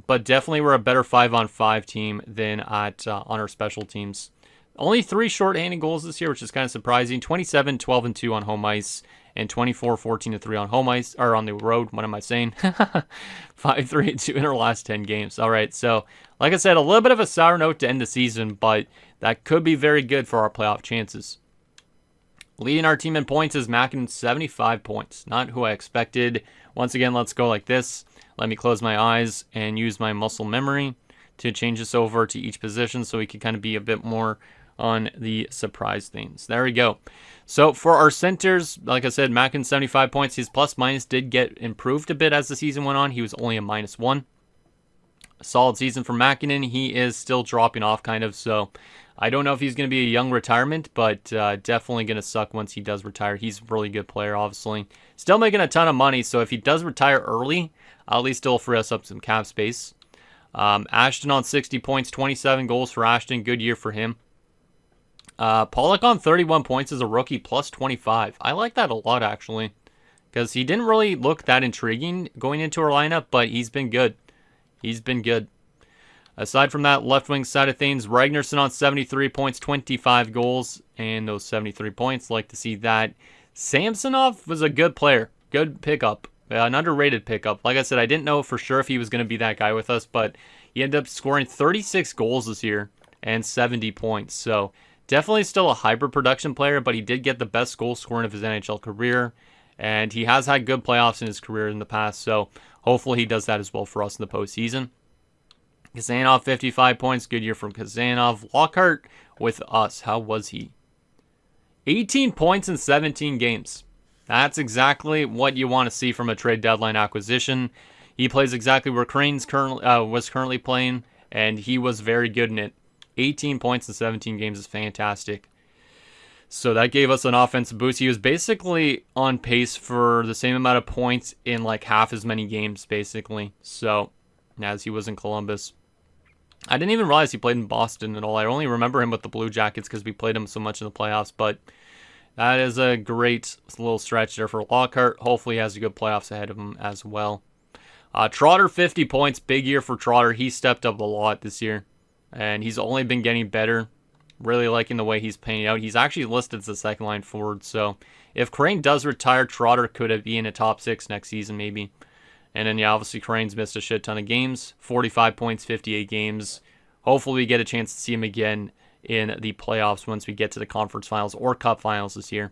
but definitely we're a better 5-on-5 team than on our special teams. Only 3 short-handed goals this year, which is kind of surprising. 27, 12, and 2 on home ice, and 24, 14, and 3 on home ice, or on the road. What am I saying? 5, 3, and 2 in our last 10 games. All right, so like I said, a little bit of a sour note to end the season, but that could be very good for our playoff chances. Leading our team in points is Mackin, 75 points. Not who I expected. Once again, let's go like this. Let me close my eyes and use my muscle memory to change this over to each position so we can kind of be a bit more on the surprise things. There we go. So for our centers, like I said, Mackin 75 points. His plus minus did get improved a bit as the season went on. He was only a -1. A solid season for Mackinnon. He is still dropping off kind of, so I don't know if he's going to be a young retirement, but definitely going to suck once he does retire. He's a really good player, obviously. Still making a ton of money, so if he does retire early, at least still free us up some cap space. Ashton on 60 points, 27 goals for Ashton. Good year for him. Pollock on 31 points as a rookie, plus 25. I like that a lot, actually, because he didn't really look that intriguing going into our lineup, but he's been good. He's been good. Aside from that left wing side of things, Ragnarsson on 73 points, 25 goals, and those 73 points, like to see that. Samsonov was a good player. Good pickup. An underrated pickup. Like I said, I didn't know for sure if he was going to be that guy with us, but he ended up scoring 36 goals this year and 70 points. So definitely still a hybrid production player, but he did get the best goal scoring of his NHL career, and he has had good playoffs in his career in the past, so hopefully he does that as well for us in the postseason. Kazanov, 55 points. Good year from Kazanov. Lockhart with us. How was he? 18 points in 17 games. That's exactly what you want to see from a trade deadline acquisition. He plays exactly where Crane's was currently playing, and he was very good in it. 18 points in 17 games is fantastic. So that gave us an offensive boost. He was basically on pace for the same amount of points in like half as many games, basically. So, as he was in Columbus. I didn't even realize he played in Boston at all. I only remember him with the Blue Jackets because we played him so much in the playoffs. But that is a great little stretch there for Lockhart. Hopefully he has a good playoffs ahead of him as well. Trotter, 50 points. Big year for Trotter. He stepped up a lot this year. And he's only been getting better. Really liking the way he's playing out. He's actually listed as a second line forward. So if Crane does retire, Trotter could be in a top 6 next season maybe. And then, yeah, obviously Crane's missed a shit ton of games. 45 points, 58 games. Hopefully we get a chance to see him again in the playoffs once we get to the conference finals or cup finals this year.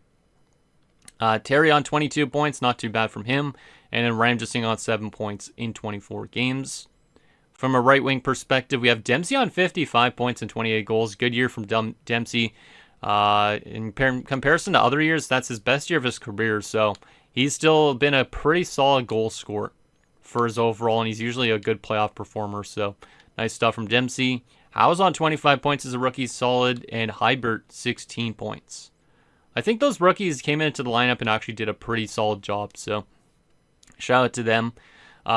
Terry on 22 points. Not too bad from him. And then Ramjesing on 7 points in 24 games. From a right wing perspective, we have Dempsey on 55 points and 28 goals. Good year from Dempsey. In comparison to other years, that's his best year of his career. So he's still been a pretty solid goal scorer for his overall, and he's usually a good playoff performer. So nice stuff from Dempsey. Howe's on 25 points as a rookie, solid, and Hybert 16 points. I think those rookies came into the lineup and actually did a pretty solid job. So shout out to them.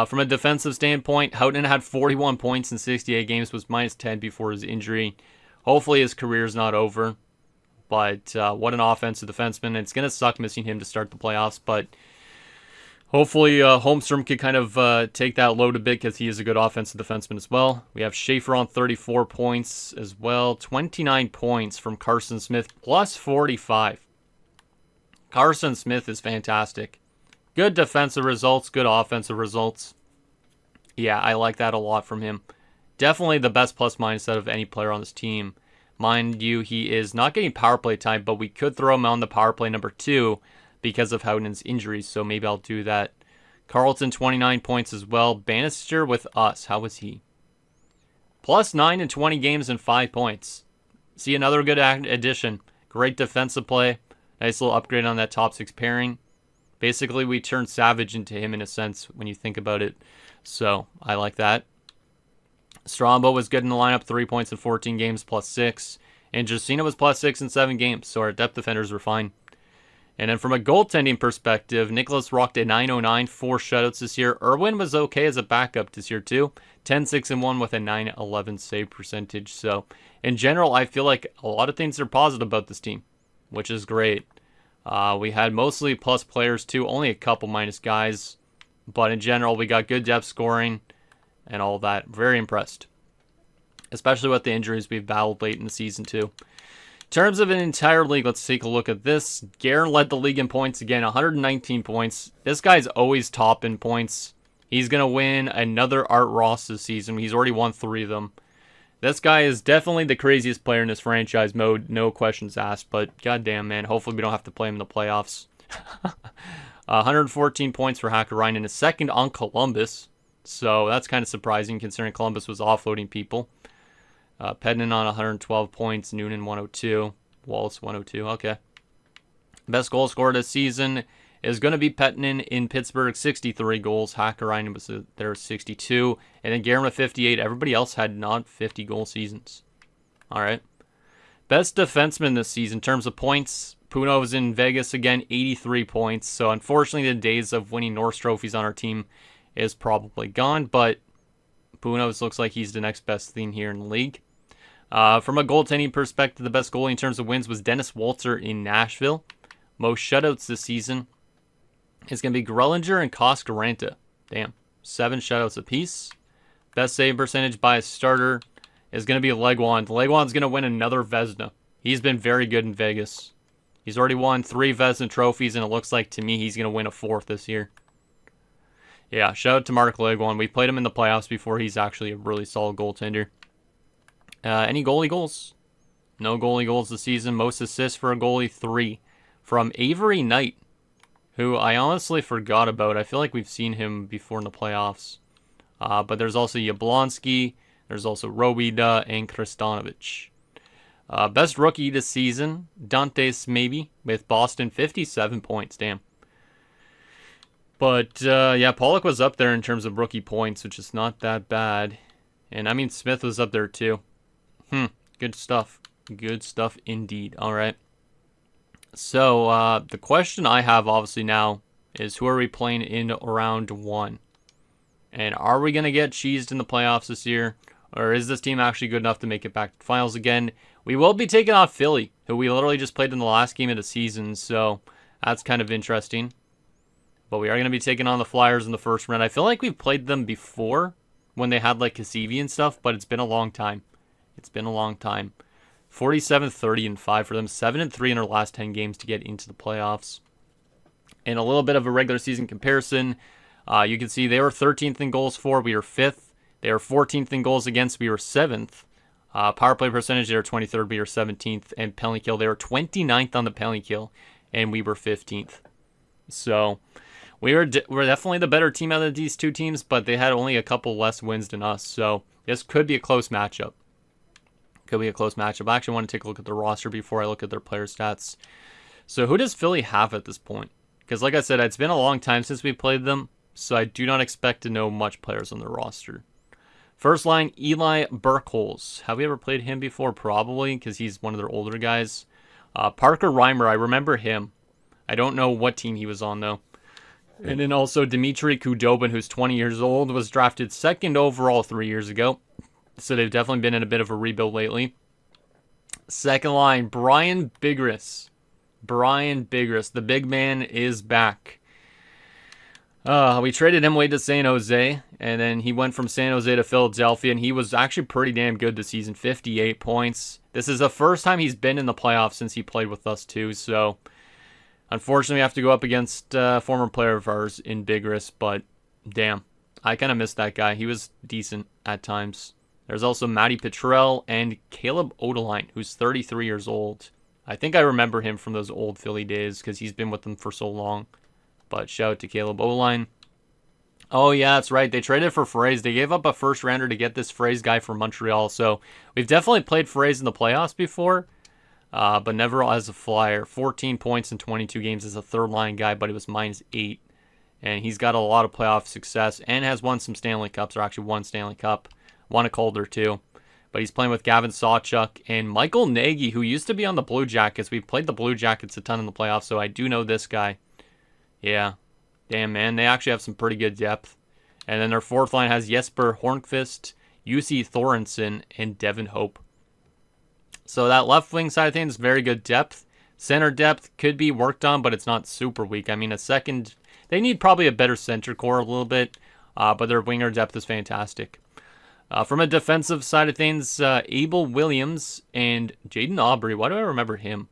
From a defensive standpoint, Houghton had 41 points in 68 games, was -10 before his injury. Hopefully his career is not over. But what an offensive defenseman. It's going to suck missing him to start the playoffs, but hopefully Holmstrom could kind of take that load a bit because he is a good offensive defenseman as well. We have Schaefer on 34 points as well. 29 points from Carson Smith, plus 45. Carson Smith is fantastic. Good defensive results, good offensive results. Yeah, I like that a lot from him. Definitely the best plus minus out of any player on this team. Mind you, he is not getting power play time, but we could throw him on the power play number 2 because of Howden's injuries, so maybe I'll do that. Carlton, 29 points as well. Bannister with us. How was he? Plus 9 in 20 games and 5 points. See, another good addition. Great defensive play. Nice little upgrade on that top 6 pairing. Basically, we turned Savage into him in a sense when you think about it. So, I like that. Strombo was good in the lineup, 3 points in 14 games, plus 6. And Jacina was plus 6 in 7 games, so our depth defenders were fine. And then from a goaltending perspective, Nicholas rocked a 909, 4 shutouts this year. Irwin was okay as a backup this year too. 10-6-1 with a 911 save percentage. So in general, I feel like a lot of things are positive about this team, which is great. We had mostly plus players too, only a couple minus guys. But in general, we got good depth scoring and all that. Very impressed. Especially with the injuries we've battled late in the season too. In terms of an entire league, let's take a look at this. Guerin led the league in points again, 119 points. This guy's always top in points. He's going to win another Art Ross this season. He's already won 3 of them. This guy is definitely the craziest player in this franchise mode, no questions asked. But goddamn, man, hopefully we don't have to play him in the playoffs. 114 points for Hakkarainen, a second on Columbus. So that's kind of surprising considering Columbus was offloading people. Pednan on 112 points, Noonan 102, Wallace 102. Okay. Best goal scorer this season is going to be Pednan in Pittsburgh, 63 goals. Hakkarainen was there, 62. And then Guerin with 58. Everybody else had not 50 goal seasons. All right. Best defenseman this season in terms of points. Puno was in Vegas again, 83 points. So unfortunately, the days of winning Norris trophies on our team is probably gone. But Puno looks like he's the next best thing here in the league. From a goaltending perspective, the best goalie in terms of wins was Dennis Walter in Nashville. Most shutouts this season is going to be Grellinger and Coscaranta. Damn. 7 shutouts apiece. Best save percentage by a starter is going to be Legwand. Legwand's going to win another Vezina. He's been very good in Vegas. He's already won 3 Vezina trophies, and it looks like to me he's going to win a 4th this year. Yeah, shout out to Mark Legwand. We played him in the playoffs before. He's actually a really solid goaltender. Any goalie goals? No goalie goals this season. Most assists for a goalie, 3. From Avery Knight, who I honestly forgot about. I feel like we've seen him before in the playoffs. But there's also Yablonski. There's also Robida and Kristanovic. Best rookie this season, Dantes maybe, with Boston, 57 points. Damn. But, yeah, Pollock was up there in terms of rookie points, which is not that bad. And, I mean, Smith was up there, too. Good stuff. Good stuff indeed. All right. So, the question I have, obviously, now is who are we playing in round 1? And are we going to get cheesed in the playoffs this year? Or is this team actually good enough to make it back to finals again? We will be taking on Philly, who we literally just played in the last game of the season. So, that's kind of interesting. But we are going to be taking on the Flyers in the first round. I feel like we've played them before when they had like Kasivi and stuff, but it's been a long time. It's been a long time. 47-30-5 for them. 7-3 in their last 10 games to get into the playoffs. And a little bit of a regular season comparison. You can see they were 13th in goals for. We were 5th. They were 14th in goals against. We were 7th. Power play percentage, they were 23rd. We were 17th. And penalty kill, they were 29th on the penalty kill. And we were 15th. So we're definitely the better team out of these two teams, but they had only a couple less wins than us. So this could be a close matchup. Could be a close matchup. I actually want to take a look at the roster before I look at their player stats. So who does Philly have at this point? Because like I said, it's been a long time since we played them, so I do not expect to know much players on their roster. First line, Eli Burkholz. Have we ever played him before? Probably, because he's one of their older guys. Parker Reimer, I remember him. I don't know what team he was on, though. And then also Dmitry Kudobin, who's 20 years old, was drafted 2nd overall 3 years ago. So they've definitely been in a bit of a rebuild lately. Second line, Brian Bigris. Brian Bigris. The big man is back. We traded him away to San Jose, and then he went from San Jose to Philadelphia, and he was actually pretty damn good this season. 58 points. This is the first time he's been in the playoffs since he played with us, too. So, unfortunately, we have to go up against a former player of ours in Bigris, but damn. I kind of missed that guy. He was decent at times. There's also Matty Petrell and Caleb Odeline, who's 33 years old. I think I remember him from those old Philly days because he's been with them for so long. But shout out to Caleb Odeline. Oh, yeah, that's right. They traded for Fraze. They gave up a first rounder to get this Fraze guy from Montreal. So we've definitely played Fraze in the playoffs before, but never as a Flyer. 14 points in 22 games as a third-line guy, but it was -8. And he's got a lot of playoff success and has won some Stanley Cups, or actually one Stanley Cup. Won a Calder, too. But he's playing with Gavin Sawchuk and Michael Nagy, who used to be on the Blue Jackets. We've played the Blue Jackets a ton in the playoffs, so I do know this guy. Yeah. Damn, man. They actually have some pretty good depth. And then their fourth line has Jesper Hornqvist, UC Thorensen, and Devin Hope. So that left wing side of things is very good depth. Center depth could be worked on, but it's not super weak. I mean, they need probably a better center core a little bit, but their winger depth is fantastic. From a defensive side of things, Abel Williams and Jaden Aubrey. Why do I remember him?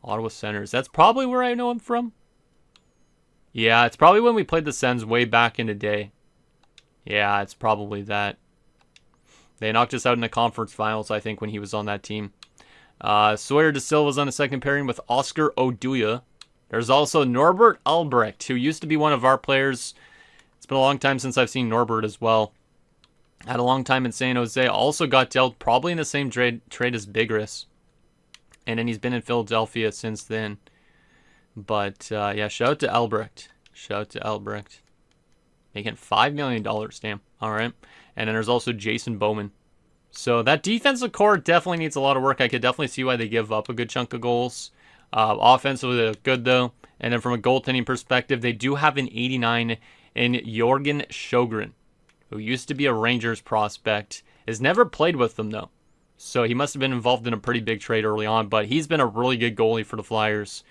Ottawa Senators. That's probably where I know him from. Yeah, it's probably when we played the Sens way back in the day. Yeah, it's probably that. They knocked us out in the conference finals, I think, when he was on that team. Sawyer De Silva's on the second pairing with Oscar Oduya. There's also Norbert Albrecht, who used to be one of our players. It's been a long time since I've seen Norbert as well. Had a long time in San Jose. Also got dealt probably in the same trade as Bigris. And then he's been in Philadelphia since then. But, yeah, shout out to Albrecht. Shout out to Albrecht. Making $5 million, damn. All right. And then there's also Jason Bowman. So that defensive core definitely needs a lot of work. I could definitely see why they give up a good chunk of goals. Offensively, they're good, though. And then from a goaltending perspective, they do have an 89 in Jorgen Sjogren, who used to be a Rangers prospect. Has never played with them, though. So he must have been involved in a pretty big trade early on. But he's been a really good goalie for the Flyers.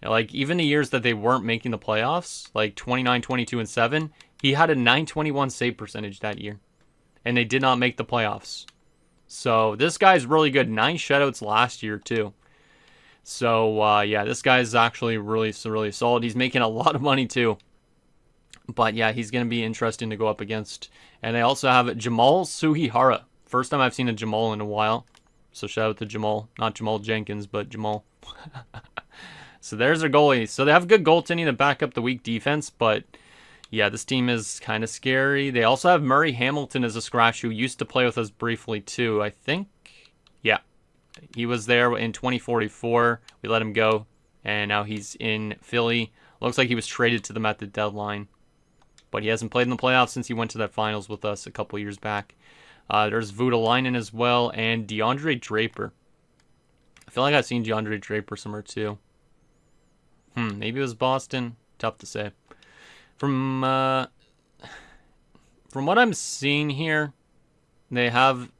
Like, even the years that they weren't making the playoffs, like 29, 22, and 7, he had a .921 save percentage that year. And they did not make the playoffs. So this guy's really good. 9 shutouts last year, too. So, yeah, this guy's actually really solid. He's making a lot of money, too. But, yeah, he's going to be interesting to go up against. And they also have Jamal Suhihara. First time I've seen a Jamal in a while. So shout out to Jamal. Not Jamal Jenkins, but Jamal. So there's their goalies. So they have good goaltending to back up the weak defense, but yeah, this team is kind of scary. They also have Murray Hamilton as a scratch who used to play with us briefly too, I think. Yeah, he was there in 2044. We let him go, and now he's in Philly. Looks like he was traded to them at the deadline, but he hasn't played in the playoffs since he went to that finals with us a couple years back. There's Voutilainen as well, and DeAndre Draper. I feel like I've seen DeAndre Draper somewhere too. Maybe it was Boston. Tough to say. From what I'm seeing here, they have,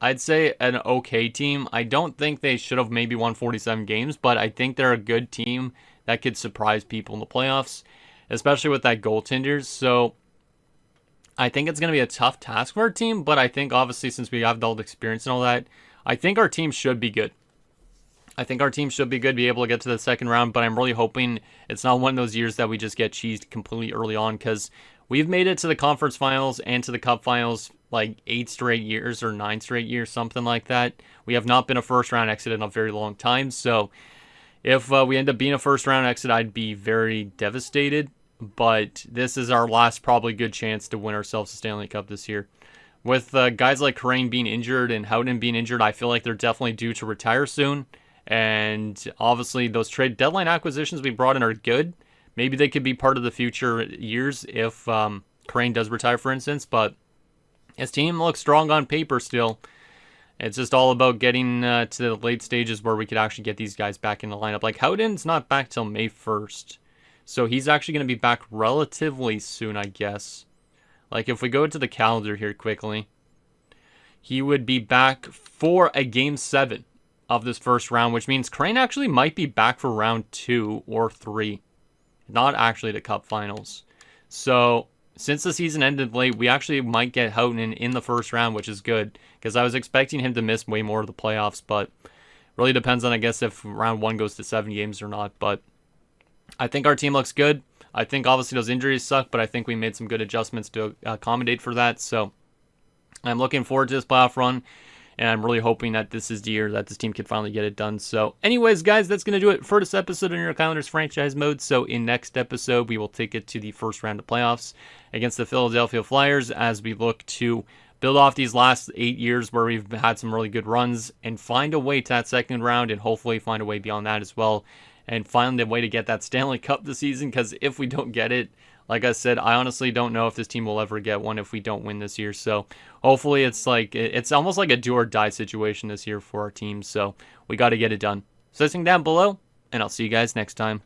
I'd say, an okay team. I don't think they should have maybe won 47 games, but I think they're a good team that could surprise people in the playoffs, especially with that goaltenders. So I think it's going to be a tough task for our team, but I think obviously since we have all the experience and all that, I think our team should be good. I think our team should be good, be able to get to the second round, but I'm really hoping it's not one of those years that we just get cheesed completely early on, because we've made it to the conference finals and to the cup finals like 8 straight years or 9 straight years, something like that. We have not been a first round exit in a very long time, so if we end up being a first round exit, I'd be very devastated, but this is our last probably good chance to win ourselves a Stanley Cup this year. With guys like Crane being injured and Howden being injured, I feel like they're definitely due to retire soon. And obviously those trade deadline acquisitions we brought in are good. Maybe they could be part of the future years if Crane does retire, for instance. But his team looks strong on paper still. It's just all about getting to the late stages where we could actually get these guys back in the lineup. Like Howden's not back till May 1st. So he's actually going to be back relatively soon, I guess. Like if we go to the calendar here quickly, he would be back for a Game 7 of this first round, which means Crane actually might be back for round 2 or 3, not actually the cup finals. So since the season ended late, we actually might get Houghton in the first round, which is good, because I was expecting him to miss way more of the playoffs, but really depends on, I guess, if round 1 goes to 7 games or not. But I think our team looks good. I think obviously those injuries suck, but I think we made some good adjustments to accommodate for that. So I'm looking forward to this playoff run, and I'm really hoping that this is the year that this team can finally get it done. So anyways, guys, that's going to do it for this episode of Your Calendars Franchise Mode. So in next episode, we will take it to the first round of playoffs against the Philadelphia Flyers as we look to build off these last 8 years where we've had some really good runs and find a way to that second round and hopefully find a way beyond that as well and find a way to get that Stanley Cup this season, because if we don't get it, like I said, I honestly don't know if this team will ever get one if we don't win this year. So hopefully it's almost like a do or die situation this year for our team. So we got to get it done. So listen down below, and I'll see you guys next time.